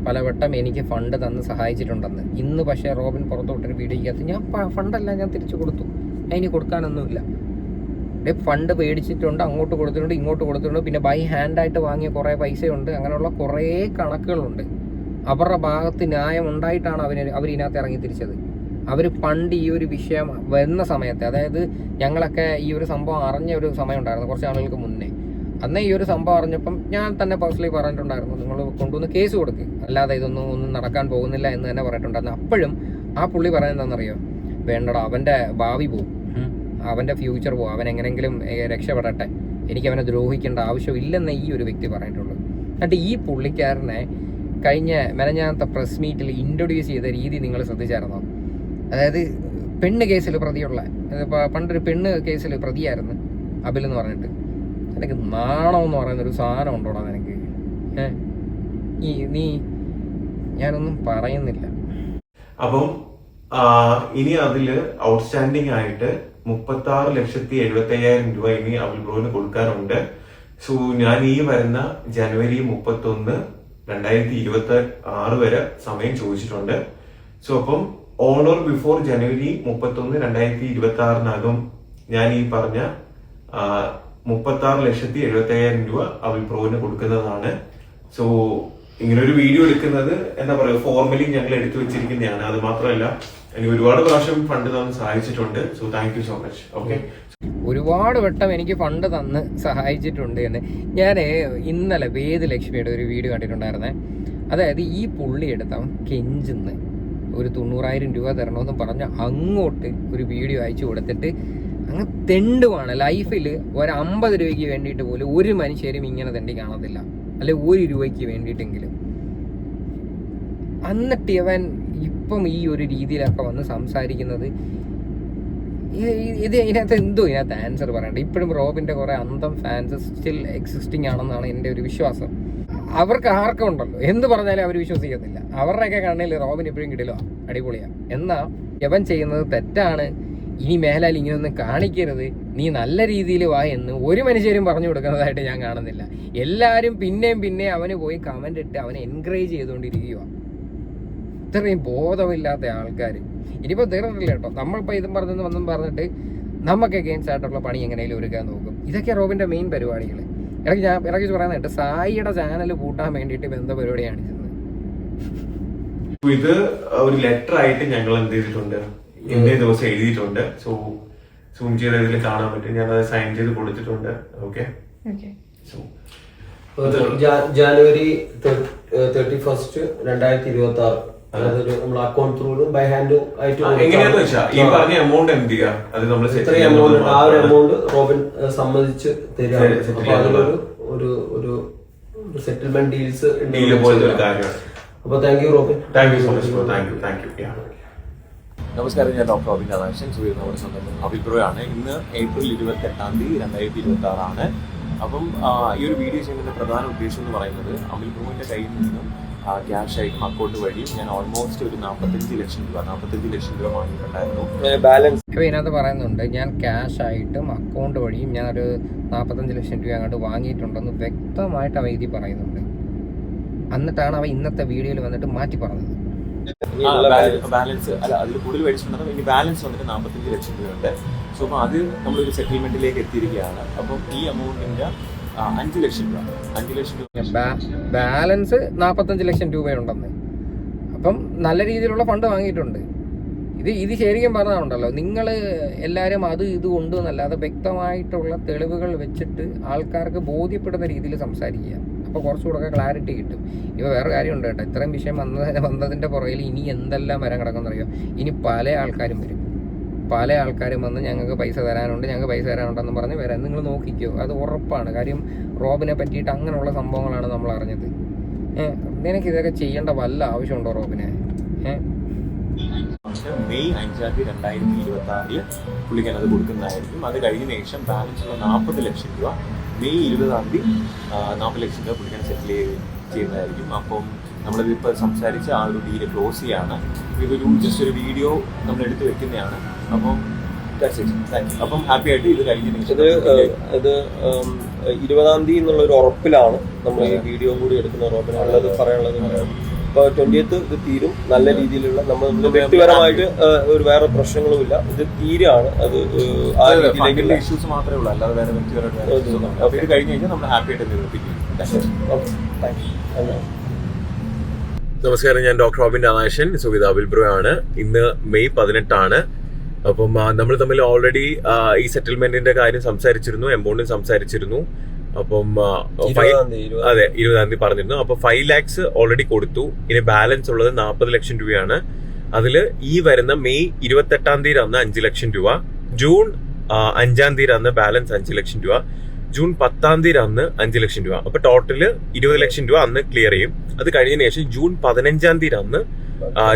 പലവട്ടം എനിക്ക് ഫണ്ട് തന്ന് സഹായിച്ചിട്ടുണ്ടെന്ന്. ഇന്ന് പക്ഷേ റോബിൻ പുറത്തോട്ടൊരു വീഡിയോയ്ക്കകത്ത് ഞാൻ ഫണ്ടെല്ലാം ഞാൻ തിരിച്ചു കൊടുത്തു, അതിന് കൊടുക്കാനൊന്നുമില്ല. ഫണ്ട് മേടിച്ചിട്ടുണ്ട്, അങ്ങോട്ട് കൊടുത്തിട്ടുണ്ട്, ഇങ്ങോട്ട് കൊടുത്തിട്ടുണ്ട്, പിന്നെ ബൈ ഹാൻഡായിട്ട് വാങ്ങിയ കുറേ പൈസയുണ്ട്. അങ്ങനെയുള്ള കുറേ കണക്കുകളുണ്ട്. അവരുടെ ഭാഗത്ത് ന്യായം ഉണ്ടായിട്ടാണ് അവരിതിനകത്ത് ഇറങ്ങി തിരിച്ചത്. അവർ പണ്ട് ഈ ഒരു വിഷയം വരുന്ന സമയത്ത്, അതായത് ഞങ്ങളൊക്കെ ഈ ഒരു സംഭവം അറിഞ്ഞ ഒരു സമയം ഉണ്ടായിരുന്നു കുറച്ച് ആളുകൾക്ക് മുന്നേ. അന്ന് ഈ ഒരു സംഭവം അറിഞ്ഞപ്പം ഞാൻ തന്നെ പേഴ്സണലി പറഞ്ഞിട്ടുണ്ടായിരുന്നു, നിങ്ങൾ കൊണ്ടുവന്ന് കേസ് കൊടുക്കുക, അല്ലാതെ ഒന്നും നടക്കാൻ പോകുന്നില്ല എന്ന് തന്നെ പറഞ്ഞിട്ടുണ്ടായിരുന്നു. അപ്പോഴും ആ പുള്ളി പറയുന്നതെന്നറിയോ, വേണ്ടടാ, അവൻ്റെ ഭാവി പോവും, അവൻ്റെ ഫ്യൂച്ചർ പോവും, അവൻ എങ്ങനെയെങ്കിലും രക്ഷപ്പെടട്ടെ, എനിക്ക് അവനെ ദ്രോഹിക്കേണ്ട ആവശ്യമില്ലെന്ന് ഈ ഒരു വ്യക്തി പറഞ്ഞിട്ടുള്ളൂ. എന്നിട്ട് ഈ പുള്ളിക്കാരനെ കഴിഞ്ഞ മെനഞ്ഞാത്ത പ്രസ് മീറ്റിൽ ഇൻട്രൊഡ്യൂസ് ചെയ്ത രീതി നിങ്ങൾ ശ്രദ്ധിച്ചായിരുന്നോ? അതായത് പെണ്ണ് കേസിൽ പ്രതിയുള്ള, പണ്ടൊരു പെണ്ണ് കേസിൽ പ്രതിയായിരുന്നു അബിൽ എന്ന് പറഞ്ഞിട്ട്. എനിക്ക് നാണം എന്ന് പറയുന്നൊരു സാധനം ഉണ്ടോടാ നിനക്ക്? ഞാനൊന്നും പറയുന്നില്ല. അപ്പം ഇനി അതില് ഔട്ട്സ്റ്റാൻഡിംഗ് ആയിട്ട് 36,70,75,000 രൂപ ഇനി അബിൽ ബ്രോന് കൊടുക്കാനുണ്ട്. സോ ഞാൻ ഈ വരുന്ന ജനുവരി 31, 2026 വരെ സമയം ചോദിച്ചിട്ടുണ്ട്. സോ അപ്പം ഓൺ ഓർ ബിഫോർ ജനുവരി 31, 2026 ഞാൻ ഈ പറഞ്ഞ 36,70,75,000 രൂപ അബിൽ ബ്രോന് കൊടുക്കുന്നതാണ്. സോ ഇങ്ങനെ ഒരു വീഡിയോ എടുക്കുന്നത് എന്താ പറയുക, ഫോർമലി ഞങ്ങൾ എടുത്തു വെച്ചിരിക്കുന്നതാണ്. അത് മാത്രമല്ല, എനിക്ക് ഒരുപാട് പ്രാവശ്യം ഫണ്ട് തന്ന് സഹായിച്ചിട്ടുണ്ട്. So thank you so much. Okay. ഒരുപാട് വട്ടം എനിക്ക് ഫണ്ട് തന്ന് സഹായിച്ചിട്ടുണ്ട് എന്ന്. ഞാൻ ഇന്നലെ വേദലക്ഷ്മിയുടെ ഒരു വീഡിയോ കണ്ടിട്ടുണ്ടായിരുന്നേ. അതായത് ഈ പുള്ളി എടുത്തവൻ കെഞ്ചിന്ന് ഒരു 90,000 രൂപ തരണമെന്ന് പറഞ്ഞ് അങ്ങോട്ട് ഒരു വീഡിയോ അയച്ചു കൊടുത്തിട്ട് അങ്ങ് തെണ്ടുവാണ്. ലൈഫിൽ ഒരു 50 രൂപയ്ക്ക് വേണ്ടിയിട്ട് പോലും ഒരു മനുഷ്യരും ഇങ്ങനെ തെണ്ടി കാണത്തില്ല, അല്ലെ 1 രൂപയ്ക്ക് വേണ്ടിയിട്ടെങ്കിലും. എന്നിട്ട് ഇവൻ ഇപ്പം ഈ ഒരു രീതിയിലൊക്കെ വന്ന് സംസാരിക്കുന്നത്, ഇതിനകത്ത് ഇതിനകത്ത് ആൻസർ പറയണ്ട. ഇപ്പോഴും റോബിൻ്റെ കുറേ അന്തം ഫാൻസ് സ്റ്റിൽ എക്സിസ്റ്റിംഗ് ആണെന്നാണ് എൻ്റെ ഒരു വിശ്വാസം. അവർക്ക് ആർക്കും ഉണ്ടല്ലോ, എന്ത് പറഞ്ഞാലും അവർ വിശ്വസിക്കത്തില്ല. അവരുടെയൊക്കെ കണ്ണിൽ റോബിൻ എപ്പോഴും കിട്ടില്ലോ അടിപൊളിയാണ്. എന്നാൽ ഇവൻ ചെയ്യുന്നത് തെറ്റാണ്, ഇനി മേലാൽ ഇങ്ങനെയൊന്നും കാണിക്കരുത്, നീ നല്ല രീതിയിൽ വാ എന്ന് ഒരു മനുഷ്യരും പറഞ്ഞു കൊടുക്കുന്നതായിട്ട് ഞാൻ കാണുന്നില്ല. എല്ലാവരും പിന്നെയും അവന് പോയി കമൻ്റ് ഇട്ട് അവനെ എൻകറേജ് ചെയ്തുകൊണ്ടിരിക്കുകയാണ്. ഇത്രയും ബോധമില്ലാത്ത ആൾക്കാർ. ഇനിയിപ്പോൾ തീർന്നില്ല കേട്ടോ, നമ്മളിപ്പോൾ ഇതും പറഞ്ഞിട്ട് നമുക്ക് അഗെയിൻസ്റ്റ് ആയിട്ടുള്ള പണി എങ്ങനെയും ഒരുക്കാൻ നോക്കും. ഇതൊക്കെ റോബിൻ്റെ മെയിൻ പരിപാടികൾ. ഇടയ്ക്ക് പറയുന്നത് കേട്ടോ, സായിയുടെ ചാനൽ കൂട്ടാൻ വേണ്ടിയിട്ട് ബന്ധ പരിപാടിയാണ് ചെയ്യുന്നത്. ഇത് ഒരു ലെറ്റർ ആയിട്ട് ഞങ്ങൾ എന്ത് ചെയ്തിട്ടുണ്ട്, ഇന്നേ ദിവസം എഴുതിയിട്ടുണ്ട്. സോ സൂം ചെയ്ത് ഇതിൽ കാണാൻ പറ്റും. ഞാൻ അത് സൈൻ ചെയ്ത് കൊടുത്തിട്ടുണ്ട്. ഓക്കെ, സോ ജാനുവരി 31, 2026 അതൊരു നമ്മൾ അക്കൗണ്ട് ത്രൂ ബൈ ഹാൻഡ് ആയിട്ട് എങ്ങനെയാന്ന് വെച്ചാൽ ഈ പറഞ്ഞ എമൗണ്ട് എന്ത് ചെയ്യാ, അത് നമ്മൾ ആ ഒരു എമൗണ്ട് റോബിൻ സമ്മതിച്ച് തരികയാണ്. അപ്പൊ അതിലൊരു ഒരു സെറ്റിൽമെന്റ് ഡീല് പോലത്തെ ഒരു കാര്യമാണ്. അപ്പൊ thank you Robin. Thank you so much. Thank you. നമസ്കാരം, ഞാൻ ഡോക്ടർ റോബിൻ രാധാകൃഷ്ണൻ. നമ്മുടെ സ്വന്തം അബിൽ ബ്രോ ആണ്. ഇന്ന് ഏപ്രിൽ 28, 2026 ആണ്. അപ്പം ഈ ഒരു വീഡിയോ ചെയ്യുന്നതിന്റെ പ്രധാന ഉദ്ദേശം എന്ന് പറയുന്നത്, അബിൽ ബ്രോന്റെ കയ്യിൽ നിന്നും ക്യാഷ് ആയിട്ടും അക്കൗണ്ട് വഴിയും ഞാൻ ഓൾമോസ്റ്റ് ഒരു 45 ലക്ഷം രൂപ വാങ്ങിയിട്ടുണ്ടായിരുന്നു. ബാലൻസ് ഇതിനകത്ത് പറയുന്നുണ്ട്, ഞാൻ ക്യാഷ് ആയിട്ടും അക്കൗണ്ട് വഴിയും ഞാനൊരു 45 ലക്ഷം രൂപ അങ്ങോട്ട് വാങ്ങിയിട്ടുണ്ടെന്ന് വ്യക്തമായിട്ട് അവ ഇതിൽ പറയുന്നുണ്ട്. എന്നിട്ടാണ് അവ ഇന്നത്തെ വീഡിയോയിൽ വന്നിട്ട് മാറ്റി പറഞ്ഞത്. ബാലൻസ് അല്ല, അതിൽ കൂടുതൽ മേടിച്ചിട്ടുണ്ടെങ്കിൽ ഇനി ബാലൻസ് വന്നിട്ട് 45 ലക്ഷം രൂപയുണ്ട്. സോ അപ്പോൾ അത് നമ്മളൊരു സെറ്റിൽമെന്റിലേക്ക് എത്തിയിരിക്കുകയാണ്. അപ്പം ഈ എമൗണ്ടിന്റെ 5 ലക്ഷം രൂപ ബാലൻസ് 45 ലക്ഷം രൂപയുണ്ടെന്ന്. അപ്പം നല്ല രീതിയിലുള്ള ഫണ്ട് വാങ്ങിയിട്ടുണ്ട്. ഇത് ശരിക്കും പറഞ്ഞാലുണ്ടല്ലോ, നിങ്ങൾ എല്ലാവരും ഇത് കൊണ്ടുവന്നല്ലാതെ വ്യക്തമായിട്ടുള്ള തെളിവുകൾ വെച്ചിട്ട് ആൾക്കാർക്ക് ബോധ്യപ്പെടുന്ന രീതിയിൽ സംസാരിക്കുക. അപ്പോൾ കുറച്ചുകൂടെ ക്ലാരിറ്റി കിട്ടും. ഇപ്പോൾ വേറെ കാര്യമുണ്ട് കേട്ടോ, ഇത്രയും വിഷയം വന്നതിൻ്റെ പുറകിൽ ഇനി എന്തെല്ലാം വരാൻ കിടക്കുന്നറിയോ. ഇനി പല ആൾക്കാരും വന്ന് ഞങ്ങൾക്ക് പൈസ തരാനുണ്ടെന്ന് പറഞ്ഞ് വരാൻ നിങ്ങൾ നോക്കിക്കോ. അത് ഉറപ്പാണ്. കാര്യം റോബിനെ പറ്റിയിട്ട് അങ്ങനെയുള്ള സംഭവങ്ങളാണ് നമ്മൾ അറിഞ്ഞത്. നിനക്ക് ഇതൊക്കെ ചെയ്യേണ്ട വല്ല ആവശ്യമുണ്ടോ റോബിനെ? മെയ് 5, 2026 പുള്ളിക്കാൻ അത് കൊടുക്കുന്നതായിരിക്കും. അത് കഴിഞ്ഞ ശേഷം ബാലൻസ് ഉള്ള 40 ലക്ഷം രൂപ മെയ് 20 40 ലക്ഷം രൂപ പുള്ളിക്കാൻ സെറ്റിൽ ചെയ്യുന്നതായിരിക്കും. അപ്പം നമ്മളിതിപ്പോൾ സംസാരിച്ച് ആ ഒരു ഡീല് ക്ലോസ് ചെയ്യാണ്. ഇതൊരു ജസ്റ്റ് ഒരു വീഡിയോ നമ്മൾ എടുത്ത് വെക്കുന്നതാണ്. അപ്പം അപ്പം ഹാപ്പി ആയിട്ട് ഇത് കഴിഞ്ഞ ഇത് 20 എന്നുള്ള ഒരു ഉറപ്പിലാണ് നമ്മൾ ഈ വീഡിയോ കൂടി എടുക്കുന്ന. റോബിനുള്ളത് പറയാനുള്ളത്, ഇപ്പൊ 20th ഇത് തീരും. നല്ല രീതിയിലുള്ള നമ്മൾ വ്യക്തിപരമായിട്ട് ഒരു വേറെ പ്രശ്നങ്ങളുമില്ല. ഇത് തീരാണ്. അത് ആ രീതിയിലേക്ക് ഇഷ്യൂസ് മാത്രമേ ഉള്ളൂ, അല്ലാതെ വേറെ വ്യക്തിപരമായിട്ട്. അപ്പൊ ഇത് കഴിഞ്ഞ് കഴിഞ്ഞാൽ നമ്മൾ ഹാപ്പി ആയിട്ട് നിർത്തിക്കും. നമസ്കാരം, ഞാൻ ഡോക്ടർ റോബിൻ രാധാകൃഷ്ണൻ. സുവിധ അബിൽ ബ്രോ ആണ്. ഇന്ന് മെയ് 18. അപ്പം നമ്മൾ തമ്മിൽ ഓൾറെഡി ഈ സെറ്റിൽമെന്റിന്റെ കാര്യം സംസാരിച്ചിരുന്നു, എമൗണ്ടും സംസാരിച്ചിരുന്നു. അപ്പം 20 പറഞ്ഞിരുന്നു. അപ്പൊ 5 lakhs ഓൾറെഡി കൊടുത്തു. ഇനി ബാലൻസ് ഉള്ളത് 40 ലക്ഷം രൂപയാണ്. അതില് ഈ വരുന്ന മെയ് 28 അന്ന് 5 ലക്ഷം രൂപ, ജൂൺ 5 അന്ന് ബാലൻസ് 5 ലക്ഷം രൂപ, ജൂൺ 10 അന്ന് 5 ലക്ഷം രൂപ. അപ്പൊ ടോട്ടല് 20 ലക്ഷം രൂപ അന്ന് ക്ലിയർ ചെയ്യും. അത് കഴിഞ്ഞതിന് ശേഷം ജൂൺ 15 അന്ന്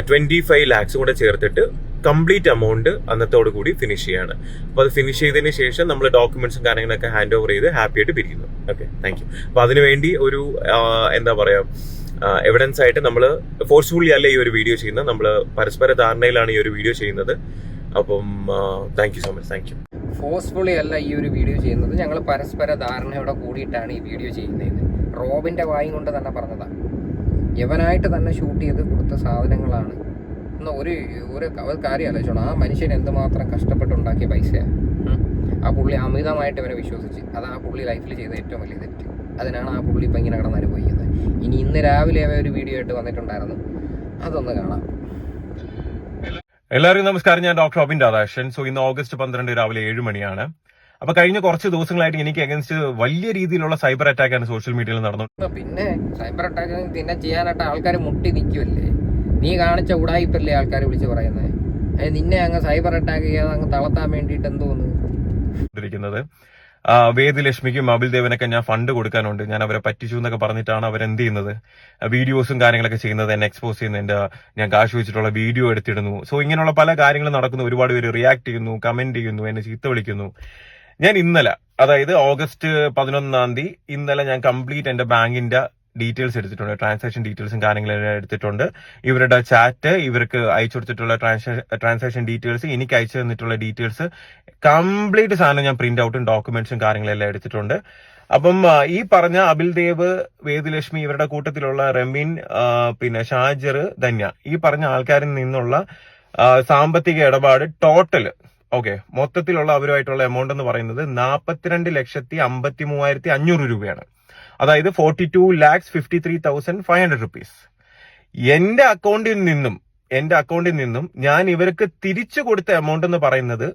25 lakhs കൂടെ ചേർത്തിട്ട് കംപ്ലീറ്റ് എമൗണ്ട് അന്നത്തോടു കൂടി ഫിനിഷ് ചെയ്യാണ്. അപ്പൊ അത് ഫിനിഷ് ചെയ്തതിന് ശേഷം നമ്മൾ ഡോക്യുമെന്റ്സും കാര്യങ്ങളൊക്കെ ഹാൻഡ് ഓവർ ചെയ്ത് ഹാപ്പി ആയിട്ട് പിരിക്കുന്നു. Okay, thank you. അപ്പൊ അതിനുവേണ്ടി ഒരു എന്താ പറയാ, എവിഡൻസ് ആയിട്ട് നമ്മൾ ഫോഴ്സ്ഫുള്ളി അല്ല ഈ ഒരു വീഡിയോ ചെയ്യുന്നത്, നമ്മൾ പരസ്പര ധാരണയിലാണ് ഈ ഒരു വീഡിയോ ചെയ്യുന്നത്. അപ്പം thank you so much. Thank you. Forcefully അല്ല ഈ ഒരു വീഡിയോ ചെയ്യുന്നത്, ഞങ്ങൾ പരസ്പര ധാരണയോടെ കൂടിയിട്ടാണ് ഈ വീഡിയോ ചെയ്യുന്നത്. റോബിന്റെ വായും കൊണ്ട് തന്നെ പറഞ്ഞതാണ്. യവനായിട്ട് തന്നെ ഷൂട്ട് ചെയ്ത് കൊടുത്ത സാധനങ്ങളാണ്. എന്നാൽ ഒരു കാര്യം ആലോചിച്ചോണം, ആ മനുഷ്യൻ എന്തുമാത്രം കഷ്ടപ്പെട്ടുണ്ടാക്കിയ പൈസയാണ്. ആ പുള്ളി അമിതമായിട്ട് ഇവനെ വിശ്വസിച്ച്, അത് ആ പുള്ളി ലൈഫിൽ ചെയ്ത ഏറ്റവും വലിയ തെറ്റ്. അതിനാണ് ആ പുള്ളി ഇപ്പം ഇങ്ങനെ കിടന്ന് അനുഭവിക്കുന്നത്. ഇന്ന് രാവിലെ അവ ഒരു വീഡിയോ ആയിട്ട് വന്നിട്ടുണ്ടായിരുന്നു, അതൊന്ന് കാണാം. എല്ലാവർക്കും നമസ്കാരം, ഞാൻ ഡോക്ടർ റോബിൻ രാധാകൃഷ്ണൻ. സോ ഇന്ന് ഓഗസ്റ്റ് 12 രാവിലെ 7 മണിയാണ്. അപ്പൊ കഴിഞ്ഞ കുറച്ച് ദിവസങ്ങളായിട്ട് എനിക്ക് അഗൻസ്റ്റ് വലിയ രീതിയിലുള്ള സൈബർ അറ്റാക്കാണ് സോഷ്യൽ മീഡിയയിൽ നടന്നത്. പിന്നെ സൈബർ അറ്റാക്ക് പിന്നെ ചെയ്യാനായിട്ട് ആൾക്കാർ മുട്ടി നിൽക്കുമല്ലേ, നീ കാണിച്ച ഉടായിപ്പല്ലേ ആൾക്കാർ വിളിച്ച് പറയുന്നത്. നിന്നെ അങ്ങ് സൈബർ അറ്റാക്ക് ചെയ്യാതെ അങ്ങ് തളർത്താൻ വേണ്ടിയിട്ട് എന്തോന്ന് വേദലക്ഷ്മിക്കും അബിൽ ദേവനൊക്കെ ഞാൻ ഫണ്ട് കൊടുക്കാനുണ്ട്, ഞാൻ അവരെ പറ്റിച്ചു എന്നൊക്കെ പറഞ്ഞിട്ടാണ് അവരെന്ത് ചെയ്യുന്നത്, വീഡിയോസും കാര്യങ്ങളൊക്കെ ചെയ്യുന്നത്, എന്നെ എക്സ്പോസ് ചെയ്യുന്നത്, ഞാൻ കാശ് വെച്ചിട്ടുള്ള വീഡിയോ എടുത്തിടുന്നു. സോ ഇങ്ങനെയുള്ള പല കാര്യങ്ങളും നടക്കുന്നു. ഒരുപാട് പേര് റിയാക്ട് ചെയ്യുന്നു, കമന്റ് ചെയ്യുന്നു, എന്നെ ചീത്ത വിളിക്കുന്നു. ഞാൻ ഇന്നലെ, അതായത് ഓഗസ്റ്റ് 11 ഇന്നലെ ഞാൻ കംപ്ലീറ്റ് എന്റെ ബാങ്കിന്റെ ഡീറ്റെയിൽസ് എടുത്തിട്ടുണ്ട്, ട്രാൻസാക്ഷൻ ഡീറ്റെയിൽസും കാര്യങ്ങളെല്ലാം എടുത്തിട്ടുണ്ട്. ഇവരുടെ ചാറ്റ്, ഇവർക്ക് അയച്ചു കൊടുത്തിട്ടുള്ള ട്രാൻസാക്ഷൻ ഡീറ്റെയിൽസ്, എനിക്ക് അയച്ചു തന്നിട്ടുള്ള ഡീറ്റെയിൽസ്, കംപ്ലീറ്റ് സാധനം ഞാൻ പ്രിന്റ് ഔട്ടും ഡോക്യുമെന്റ്സും കാര്യങ്ങളെല്ലാം എടുത്തിട്ടുണ്ട്. അപ്പം ഈ പറഞ്ഞ അബിൽ ദേവ്, വേദലക്ഷ്മി, ഇവരുടെ കൂട്ടത്തിലുള്ള റമീൻ, പിന്നെ ഷാജർ, ധന്യ, ഈ പറഞ്ഞ ആൾക്കാരിൽ നിന്നുള്ള സാമ്പത്തിക ഇടപാട് ടോട്ടൽ മൊത്തത്തിലുള്ള അവരുമായിട്ടുള്ള എമൗണ്ട് എന്ന് പറയുന്നത് 42,53,500 രൂപയാണ്. അതായത് 42,53,500 റുപ്പീസ്. എന്റെ അക്കൗണ്ടിൽ നിന്നും ഞാൻ ഇവർക്ക് തിരിച്ചു കൊടുത്ത എമൗണ്ട് എന്ന് പറയുന്നത്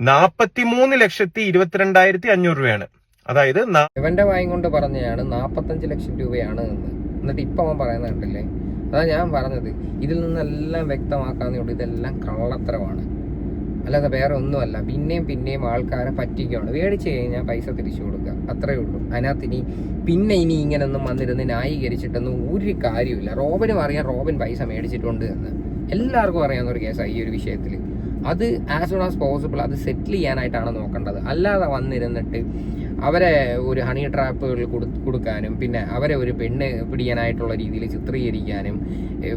43,22,500 രൂപയാണ്. അതായത് ഇവന്റെ വായും കൊണ്ട് പറഞ്ഞതാണ് 45 ലക്ഷം രൂപയാണ് എന്ന്. എന്നിട്ട് ഇപ്പൊ അവൻ പറയുന്നത് കണ്ടില്ലേ, അതാ ഞാൻ പറഞ്ഞത്, ഇതിൽ നിന്നെല്ലാം വ്യക്തമാക്കാന്നുണ്ട് ഇതെല്ലാം കള്ളത്തരമാണ്, അല്ലാതെ വേറെ ഒന്നുമല്ല. പിന്നെയും ആൾക്കാരെ പറ്റിക്കുകയാണ്. മേടിച്ച് കഴിഞ്ഞാൽ പൈസ തിരിച്ചു കൊടുക്കുക, അത്രേ ഉള്ളൂ. അതിനകത്ത് ഇനി ഇങ്ങനൊന്നും വന്നിരുന്ന് ന്യായീകരിച്ചിട്ടൊന്നും ഒരു കാര്യമില്ല. റോബിനും അറിയാം റോബിൻ പൈസ മേടിച്ചിട്ടുണ്ട് എന്ന്, എല്ലാവർക്കും അറിയാവുന്ന ഒരു കേസാണ് ഈ ഒരു വിഷയത്തിൽ. അത് ആസ് സൂൺ ആസ് പോസിബിൾ അത് സെറ്റിൽ ചെയ്യാനായിട്ടാണ് നോക്കേണ്ടത്. അല്ലാതെ വന്നിരുന്നിട്ട് അവരെ ഒരു ഹണി ട്രാപ്പുകൾ കൊടുക്കാനും പിന്നെ അവരെ ഒരു പെണ്ണ് പിടിക്കാനായിട്ടുള്ള രീതിയിൽ ചിത്രീകരിക്കാനും,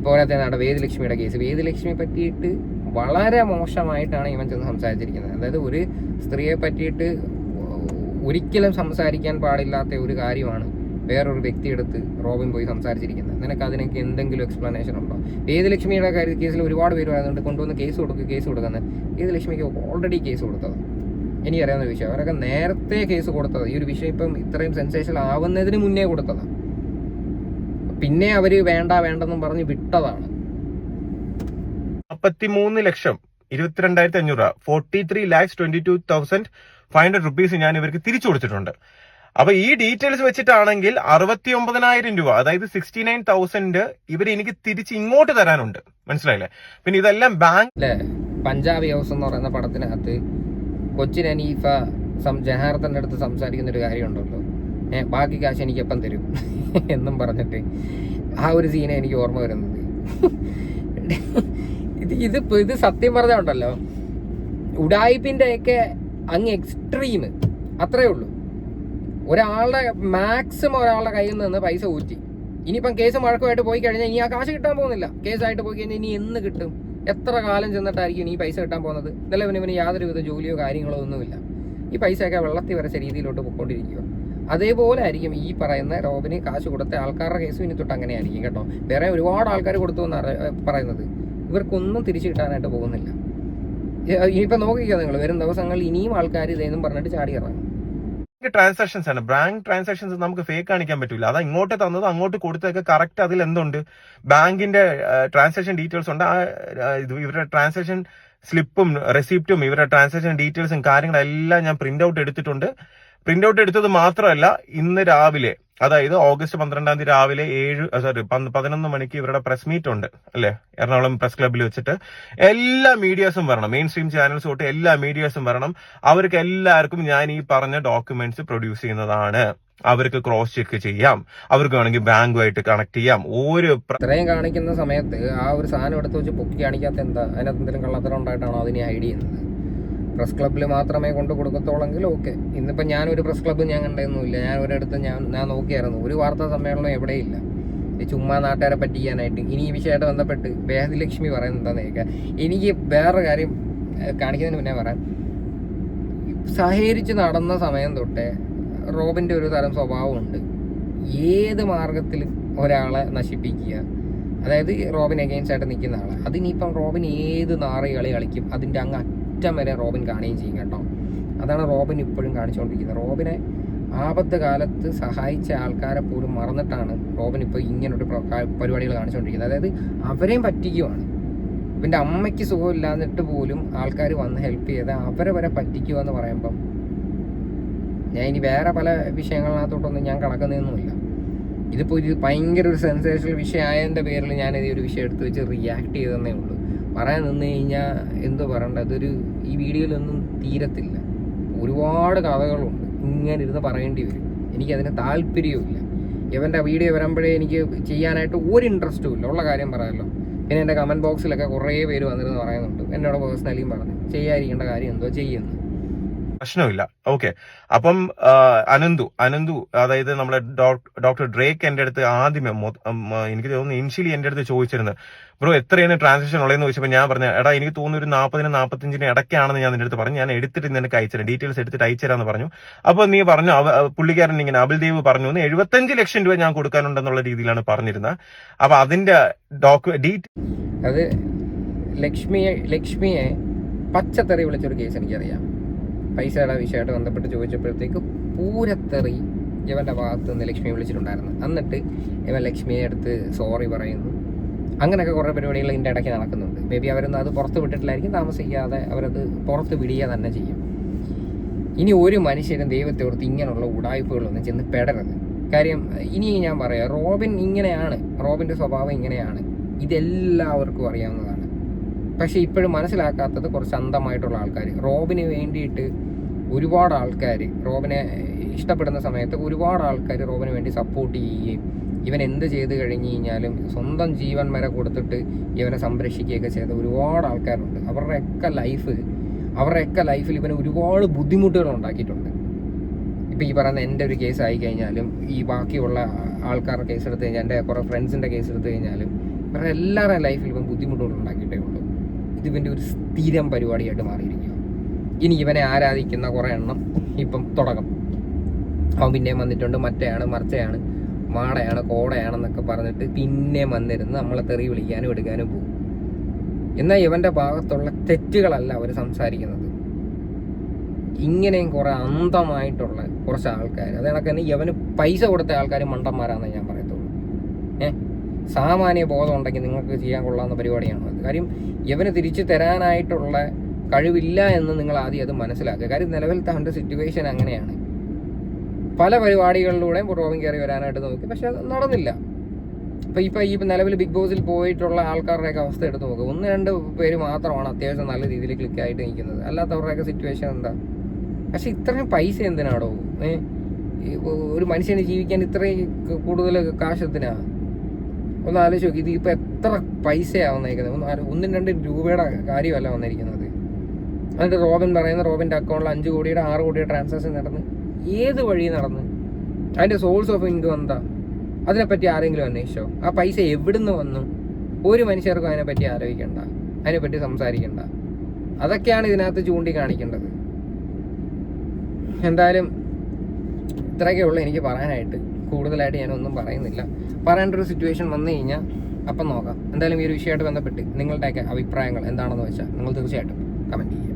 പോരാത്ത വേദലക്ഷ്മിയുടെ കേസ്, വേദലക്ഷ്മിയെ പറ്റിയിട്ട് വളരെ മോശമായിട്ടാണ് ഇവൻ ചെന്ന് സംസാരിച്ചിരിക്കുന്നത്. അതായത് ഒരു സ്ത്രീയെ പറ്റിയിട്ട് ഒരിക്കലും സംസാരിക്കാൻ പാടില്ലാത്ത ഒരു കാര്യമാണ് വേറൊരു വ്യക്തിയെടുത്ത് റോബിൻ പോയി സംസാരിച്ചിരിക്കുന്നത്. നിനക്ക് അതിനൊക്കെ എന്തെങ്കിലും എക്സ്പ്ലനേഷൻ ഉണ്ടോ? വേദലക്ഷ്മിയുടെ കേസിൽ ഒരുപാട് പേര് പറയുന്നുണ്ട് കൊണ്ടുവന്ന് കേസ് കൊടുക്കുന്നത്. വേദലക്ഷ്മിക്ക് ഓൾറെഡി കേസ് കൊടുത്തത് എനിക്കറിയാവുന്ന വിഷയം. അവരൊക്കെ നേരത്തെ കേസ് കൊടുത്തത്. ഈ ഒരു വിഷയം ഇപ്പം ഇത്രയും സെൻസേഷണൽ ആവുന്നതിന് മുന്നേ കൊടുത്തതാണ്. പിന്നെ അവര് വേണ്ടെന്നും പറഞ്ഞ് വിട്ടതാണ്. 43,22,500 രൂപ, 43,22,500 റുപ്പീസ് ഞാൻ ഇവർക്ക് തിരിച്ചു കൊടുത്തിട്ടുണ്ട്. അപ്പൊ ഈ ഡീറ്റെയിൽസ് വെച്ചിട്ടാണെങ്കിൽ 69,000 രൂപ, അതായത് 69,000 ഇവർ എനിക്ക് തിരിച്ച് ഇങ്ങോട്ട് തരാനുണ്ട്. മനസ്സിലായില്ലേ? പിന്നെ ഇതെല്ലാം ബാങ്ക് പഞ്ചാബി ഹൗസ് എന്ന് പറയുന്ന പടത്തിനകത്ത് കൊച്ചിൻ അനീഫ ജഹാർത്തന്റെ അടുത്ത് സംസാരിക്കുന്ന ഒരു കാര്യമുണ്ടല്ലോ, ബാക്കി കാശ് എനിക്ക് എപ്പം തരും എന്നും പറഞ്ഞിട്ട് ആ ഒരു സീനെ എനിക്ക് ഓർമ്മ വരുന്നത്. ഇത് സത്യം പറഞ്ഞുണ്ടല്ലോ, ഉഡായിപ്പിന്റെ ഒക്കെ അങ്ങ് എക്സ്ട്രീം അത്രേ ഉള്ളൂ. മാക്സിമം ഒരാളുടെ കയ്യിൽ നിന്ന് പൈസ ഊറ്റി. ഇനിയിപ്പം കേസ് മഴക്കമായിട്ട് പോയി കഴിഞ്ഞാൽ ഇനി ആ കാശ് കിട്ടാൻ പോകുന്നില്ല. കേസായിട്ട് പോയി കഴിഞ്ഞാൽ ഇനി എന്ന് കിട്ടും? എത്ര കാലം ചെന്നിട്ടായിരിക്കും ഈ പൈസ കിട്ടാൻ പോകുന്നത്? ഇവന് യാതൊരുവിധ ജോലിയോ കാര്യങ്ങളോ ഒന്നുമില്ല. ഈ പൈസയൊക്കെ വെള്ളത്തിൽ വരച്ച രീതിയിലോട്ട് പോയിക്കൊണ്ടിരിക്കുക. അതേപോലെ ആയിരിക്കും ഈ പറയുന്ന റോബിന് കാശ് കൊടുത്ത ആൾക്കാരുടെ കേസും ഇനി തൊട്ട് അങ്ങനെ ആയിരിക്കും കേട്ടോ. വേറെ ഒരുപാട് ആൾക്കാർ കൊടുത്തു എന്നാണ് പറയുന്നത്. ഇവർക്കൊന്നും തിരിച്ചു കിട്ടാനായിട്ട് പോകുന്നില്ല. ഇനിയിപ്പോൾ നോക്കിക്കോ നിങ്ങൾ, വരും ദിവസങ്ങളിൽ ഇനിയും ആൾക്കാർ ഇതേന്നും പറഞ്ഞിട്ട് ചാടി ഇറങ്ങും. ട്രാൻസാക്ഷൻസ് ആണ്, ബാങ്ക് ട്രാൻസാക്ഷൻസ് നമുക്ക് ഫേക്ക് കാണിക്കാൻ പറ്റില്ല. അതാ ഇങ്ങോട്ട് തന്നത് അങ്ങോട്ട് കൊടുത്തൊക്കെ കറക്റ്റ് അതിൽ എന്തുണ്ട്, ബാങ്കിന്റെ ട്രാൻസാക്ഷൻ ഡീറ്റെയിൽസ് ഉണ്ട്. ഇവരുടെ ട്രാൻസാക്ഷൻ സ്ലിപ്പും റെസിപ്റ്റും ഇവരുടെ ട്രാൻസാക്ഷൻ ഡീറ്റെയിൽസും കാര്യങ്ങളെല്ലാം ഞാൻ പ്രിന്റ് ഔട്ട് എടുത്തിട്ടുണ്ട്. പ്രിന്റ് ഔട്ട് എടുത്തത് മാത്രമല്ല, ഇന്ന് രാവിലെ, അതായത് ഓഗസ്റ്റ് 12 രാവിലെ 11 മണിക്ക് ഇവരുടെ പ്രസ് മീറ്റ് ഉണ്ട് അല്ലെ, എറണാകുളം പ്രസ് ക്ലബ്ബിൽ വെച്ചിട്ട്. എല്ലാ മീഡിയാസും വരണം, മെയിൻ സ്ട്രീം ചാനൽസ് തൊട്ട് എല്ലാ മീഡിയാസും വരണം. അവർക്ക് എല്ലാവർക്കും ഞാൻ ഈ പറഞ്ഞ ഡോക്യുമെന്റ്സ് പ്രൊഡ്യൂസ് ചെയ്യുന്നതാണ്. അവർക്ക് ക്രോസ് ചെക്ക് ചെയ്യാം, അവർക്ക് വേണമെങ്കിൽ ബാങ്കുമായിട്ട് കണക്ട് ചെയ്യാം. ഇത്രയും കാണിക്കുന്ന സമയത്ത് ആ ഒരു സാധനം എടുത്ത് വെച്ച് പൊക്കി കാണിക്കാത്ത എന്താ? അതിനകത്ത് എന്തെങ്കിലും കള്ളത്തരം ഉണ്ടായിട്ടാണോ അതിനെ ഹൈഡ് ചെയ്യുന്നത്? പ്രസ് ക്ലബ്ബിൽ മാത്രമേ കൊണ്ട് കൊടുക്കത്തോളെങ്കിൽ ഓക്കെ. ഇന്നിപ്പോൾ ഞാനൊരു പ്രസ് ക്ലബ്ബ് ഞാൻ കണ്ടതൊന്നുമില്ല. ഞാൻ ഒരിടത്ത് ഞാൻ നോക്കിയായിരുന്നു, ഒരു വാർത്താ സമ്മേളനം എവിടെയില്ല. ചുമ്മാ നാട്ടുകാരെ പറ്റിക്കാനായിട്ട്. ഇനി ഈ വിഷയമായിട്ട് ബന്ധപ്പെട്ട് വേദലക്ഷ്മി പറയുന്നത് എന്താണെന്ന് കേൾക്കുക. എനിക്ക് വേറൊരു കാര്യം കാണിക്കുന്നതിന് മുന്നേ പറയാം, സഹകരിച്ച് നടന്ന സമയം തൊട്ടേ റോബിൻ്റെ ഒരു തരം സ്വഭാവമുണ്ട്. ഏത് മാർഗത്തിൽ ഒരാളെ നശിപ്പിക്കുക, അതായത് റോബിൻ അഗെയിൻസ്റ്റ് ആയിട്ട് നിൽക്കുന്ന ആളെ, അതിനിപ്പം റോബിൻ ഏത് നാറി കളിക്കും അതിൻ്റെ അങ്ങ് അറ്റം വരെ റോബിൻ കാണുകയും ചെയ്യും കേട്ടോ. അതാണ് റോബിൻ ഇപ്പോഴും കാണിച്ചുകൊണ്ടിരിക്കുന്നത്. റോബിനെ ആപത്ത് കാലത്ത് സഹായിച്ച ആൾക്കാരെ പോലും മറന്നിട്ടാണ് റോബിൻ ഇപ്പോൾ ഇങ്ങനൊരു പരിപാടികൾ കാണിച്ചുകൊണ്ടിരിക്കുന്നത്. അതായത് അവരെയും പറ്റിക്കുവാണ്. ഇവൻ്റെ അമ്മയ്ക്ക് സുഖമില്ലാന്നിട്ട് പോലും ആൾക്കാർ വന്ന് ഹെൽപ്പ് ചെയ്ത് അവരെ വരെ പറ്റിക്കുക എന്ന് പറയുമ്പം ഞാൻ ഇനി വേറെ പല വിഷയങ്ങളിനകത്തോട്ടൊന്നും ഞാൻ കടക്കുന്നതൊന്നുമില്ല. ഇത് ഭയങ്കര ഒരു സെൻസേഷണൽ വിഷയമായതിൻ്റെ പേരിൽ ഞാനിത് ഒരു വിഷയം എടുത്ത് വെച്ച് റിയാക്ട് ചെയ്തതന്നേ ഉള്ളൂ. പറയാൻ നിന്ന് കഴിഞ്ഞാൽ എന്തോ പറയണ്ട, ഈ വീഡിയോയിലൊന്നും തീരത്തില്ല. ഒരുപാട് കഥകളുണ്ട്, ഇങ്ങനെ ഇരുന്ന് പറയേണ്ടി വരും. എനിക്കതിന് താല്പര്യവുമില്ല. ഇവൻ്റെ വീഡിയോ വരുമ്പോഴേ എനിക്ക് ചെയ്യാനായിട്ട് ഒരു ഇൻട്രസ്റ്റും ഇല്ല, ഉള്ള കാര്യം പറയാമല്ലോ. പിന്നെ എൻ്റെ കമൻറ്റ് ബോക്സിലൊക്കെ കുറേ പേര് വന്നിരുന്ന് പറയുന്നുണ്ട്, എന്നോട് പേഴ്സണലിയും പറഞ്ഞു ചെയ്യാതിരിക്കേണ്ട കാര്യം എന്തോ ചെയ്യുന്നു. പ്രശ്നമില്ല. ഓക്കെ, അപ്പം അനന്തു അതായത് നമ്മളെ ഡോക്ടർ ഡ്രേക്ക് എൻ്റെ അടുത്ത് ആദ്യമേ എനിക്ക് തോന്നുന്നു ഇനിഷ്യലി എൻ്റെ അടുത്ത് ചോദിച്ചിരുന്നത്, ബ്രോ എത്രയാണ് ട്രാൻസാക്ഷൻ ഉള്ളതെന്ന് ചോദിച്ചപ്പോൾ ഞാൻ പറഞ്ഞു, എടാ എനിക്ക് തോന്നുന്നു ഒരു 40-45 ഇടയ്ക്കാണെന്ന് ഞാൻ നിന്റെ അടുത്ത് പറഞ്ഞു. ഞാൻ എടുത്തിട്ട് നിനക്ക് അയച്ചുതരാം, ഡീറ്റെയിൽസ് എടുത്തിട്ട് അയച്ചുതരാമെന്ന് പറഞ്ഞു. അപ്പോൾ നീ പറഞ്ഞു, പുള്ളിക്കാരൻ ഇങ്ങനെ അബിൽദേവ് പറഞ്ഞു 75 ലക്ഷം രൂപ ഞാൻ കൊടുക്കാനുണ്ടെന്നുള്ള രീതിയിലാണ് പറഞ്ഞിരുന്നത്. അപ്പൊ അതിന്റെ അത് ലക്ഷ്മിയെ പച്ചത്തെറി വിളിച്ചൊരു കേസ് എനിക്കറിയാം. പൈസയുടെ വിഷയമായിട്ട് ബന്ധപ്പെട്ട് ചോദിച്ചപ്പോഴത്തേക്ക് പൂരത്തെറി ഇവൻ്റെ ഭാഗത്ത് നിന്ന് ലക്ഷ്മിയെ വിളിച്ചിട്ടുണ്ടായിരുന്നു. എന്നിട്ട് ഇവൻ ലക്ഷ്മിയെ അടുത്ത് സോറി പറയുന്നു. അങ്ങനെയൊക്കെ കുറേ പരിപാടികൾ ഇതിൻ്റെ ഇടയ്ക്ക് നടക്കുന്നുണ്ട്. മേ ബി അവരൊന്നും അത് പുറത്ത് വിട്ടിട്ടില്ലായിരിക്കും, താമസിക്കാതെ അവരത് പുറത്ത് വിടുക തന്നെ ചെയ്യും. ഇനി ഒരു മനുഷ്യനും ദൈവത്തെ ഓർത്ത് ഇങ്ങനെയുള്ള ഉടായ്പകളൊന്നും ചെന്ന് പെടരുത്. കാര്യം ഇനി ഞാൻ പറയാം, റോബിൻ ഇങ്ങനെയാണ്, റോബിൻ്റെ സ്വഭാവം ഇങ്ങനെയാണ്, ഇതെല്ലാവർക്കും അറിയാവുന്നതാണ്. പക്ഷേ ഇപ്പോഴും മനസ്സിലാക്കാത്തത് കുറച്ച് അന്ധമായിട്ടുള്ള ആൾക്കാർ. റോബിന് വേണ്ടിയിട്ട് ഒരുപാട് ആൾക്കാർ, റോബിനെ ഇഷ്ടപ്പെടുന്ന സമയത്ത് ഒരുപാട് ആൾക്കാർ റോബിന് വേണ്ടി സപ്പോർട്ട് ചെയ്യുകയും ഇവൻ എന്ത് ചെയ്ത് കഴിഞ്ഞ് കഴിഞ്ഞാലും സ്വന്തം ജീവൻ വരെ കൊടുത്തിട്ട് ഇവനെ സംരക്ഷിക്കുകയൊക്കെ ചെയ്ത ഒരുപാട് ആൾക്കാരുണ്ട്. അവരുടെയൊക്കെ ലൈഫിൽ ഇവന് ഒരുപാട് ബുദ്ധിമുട്ടുകൾ ഉണ്ടാക്കിയിട്ടുണ്ട്. ഇപ്പം ഈ പറയുന്ന എൻ്റെ ഒരു കേസ് ആയി കഴിഞ്ഞാലും, ഈ ബാക്കിയുള്ള ആൾക്കാരുടെ കേസ് എടുത്തു കഴിഞ്ഞാൽ, എൻ്റെ കുറേ ഫ്രണ്ട്സിൻ്റെ കേസ് എടുത്തു കഴിഞ്ഞാലും, ഇവരുടെ എല്ലാവരുടെയും ലൈഫിൽ ഇവൻ ബുദ്ധിമുട്ടുകൾ ഉണ്ടാക്കിയിട്ടേ ഉള്ളൂ. ഇതിവൻ്റെ ഒരു സ്ഥിരം പരിപാടിയായിട്ട് മാറിയിരിക്കുക. ഇനി ഇവനെ ആരാധിക്കുന്ന കുറേ എണ്ണം ഇപ്പം തുടങ്ങും. അവൻ പിന്നെയും വന്നിട്ടുണ്ട്, മറ്റേയാണ് മറിച്ചയാണ് മാടയാണ് കോടയാണെന്നൊക്കെ പറഞ്ഞിട്ട് പിന്നെ വന്നിരുന്ന് നമ്മളെ തെറി വിളിക്കാനും എടുക്കാനും പോകും. എന്നാൽ ഇവൻ്റെ ഭാഗത്തുള്ള തെറ്റുകളല്ല അവർ സംസാരിക്കുന്നത്. ഇങ്ങനെയും കുറേ അന്ധമായിട്ടുള്ള കുറച്ച് ആൾക്കാർ, അത് കണക്ക് തന്നെ ഇവന് പൈസ കൊടുത്ത ആൾക്കാർ മണ്ടന്മാരാണെന്ന് ഞാൻ പറയത്തുള്ളൂ. സാമാന്യ ബോധം ഉണ്ടെങ്കിൽ നിങ്ങൾക്ക് ചെയ്യാൻ കൊള്ളാവുന്ന പരിപാടിയാണ് അത്. കാര്യം ഇവന് തിരിച്ചു തരാനായിട്ടുള്ള കഴിവില്ല എന്ന് നിങ്ങൾ ആദ്യം അത് മനസ്സിലാക്കുക. കാര്യം നിലവിലത്തെ അവൻ്റെ സിറ്റുവേഷൻ അങ്ങനെയാണ്. പല പരിപാടികളിലൂടെയും റോബിൻ കയറി വരാനായിട്ട് നോക്കി, പക്ഷെ അത് നടന്നില്ല. ഇപ്പം ഈ നിലവിൽ ബിഗ് ബോസിൽ പോയിട്ടുള്ള ആൾക്കാരുടെയൊക്കെ അവസ്ഥ എടുത്ത് നോക്കുക. 1-2 പേര് മാത്രമാണ് അത്യാവശ്യം നല്ല രീതിയിൽ ക്ലിക്കായിട്ട് നിൽക്കുന്നത്. അല്ലാത്തവരുടെയൊക്കെ സിറ്റുവേഷൻ എന്താ? പക്ഷെ ഇത്രയും പൈസ എന്തിനാടോ? ഒരു മനുഷ്യന് ജീവിക്കാൻ ഇത്രയും കൂടുതൽ കാശത്തിനാ? ഒന്ന് ആലോചിച്ച് നോക്കി. ഇതിപ്പോൾ എത്ര പൈസയാണ് വന്നിരിക്കുന്നത്? 1-2 രൂപയുടെ കാര്യമല്ല വന്നിരിക്കുന്നത്. എന്നിട്ട് റോബിൻ പറയുന്ന റോബിൻ്റെ അക്കൗണ്ടിൽ 5 കോടിയുടെ 6 കോടിയുടെ ട്രാൻസാക്ഷൻ നടന്ന് ഏത് വഴി നടന്ന്? അതിൻ്റെ സോഴ്സ് ഓഫ് ഇൻകം എന്താ? അതിനെപ്പറ്റി ആരെങ്കിലും അന്വേഷിച്ചോ? ആ പൈസ എവിടുന്ന് വന്നു? ഒരു മനുഷ്യർക്കും അതിനെപ്പറ്റി ആലോചിക്കണ്ട, അതിനെപ്പറ്റി സംസാരിക്കണ്ട. അതൊക്കെയാണ് ഇതിനകത്ത് ചൂണ്ടിക്കാണിക്കേണ്ടത്. എന്തായാലും ഇത്രയൊക്കെ ഉള്ളൂ എനിക്ക് പറയാനായിട്ട്. കൂടുതലായിട്ട് ഞാനൊന്നും പറയുന്നില്ല. പറയേണ്ട ഒരു സിറ്റുവേഷൻ വന്നു കഴിഞ്ഞാൽ അപ്പം നോക്കാം. എന്തായാലും ഈ ഒരു വിഷയമായിട്ട് ബന്ധപ്പെട്ട് നിങ്ങളുടെയൊക്കെ അഭിപ്രായങ്ങൾ എന്താണെന്ന് വെച്ചാൽ നിങ്ങൾ തീർച്ചയായിട്ടും കമൻറ്റ് ചെയ്യുക.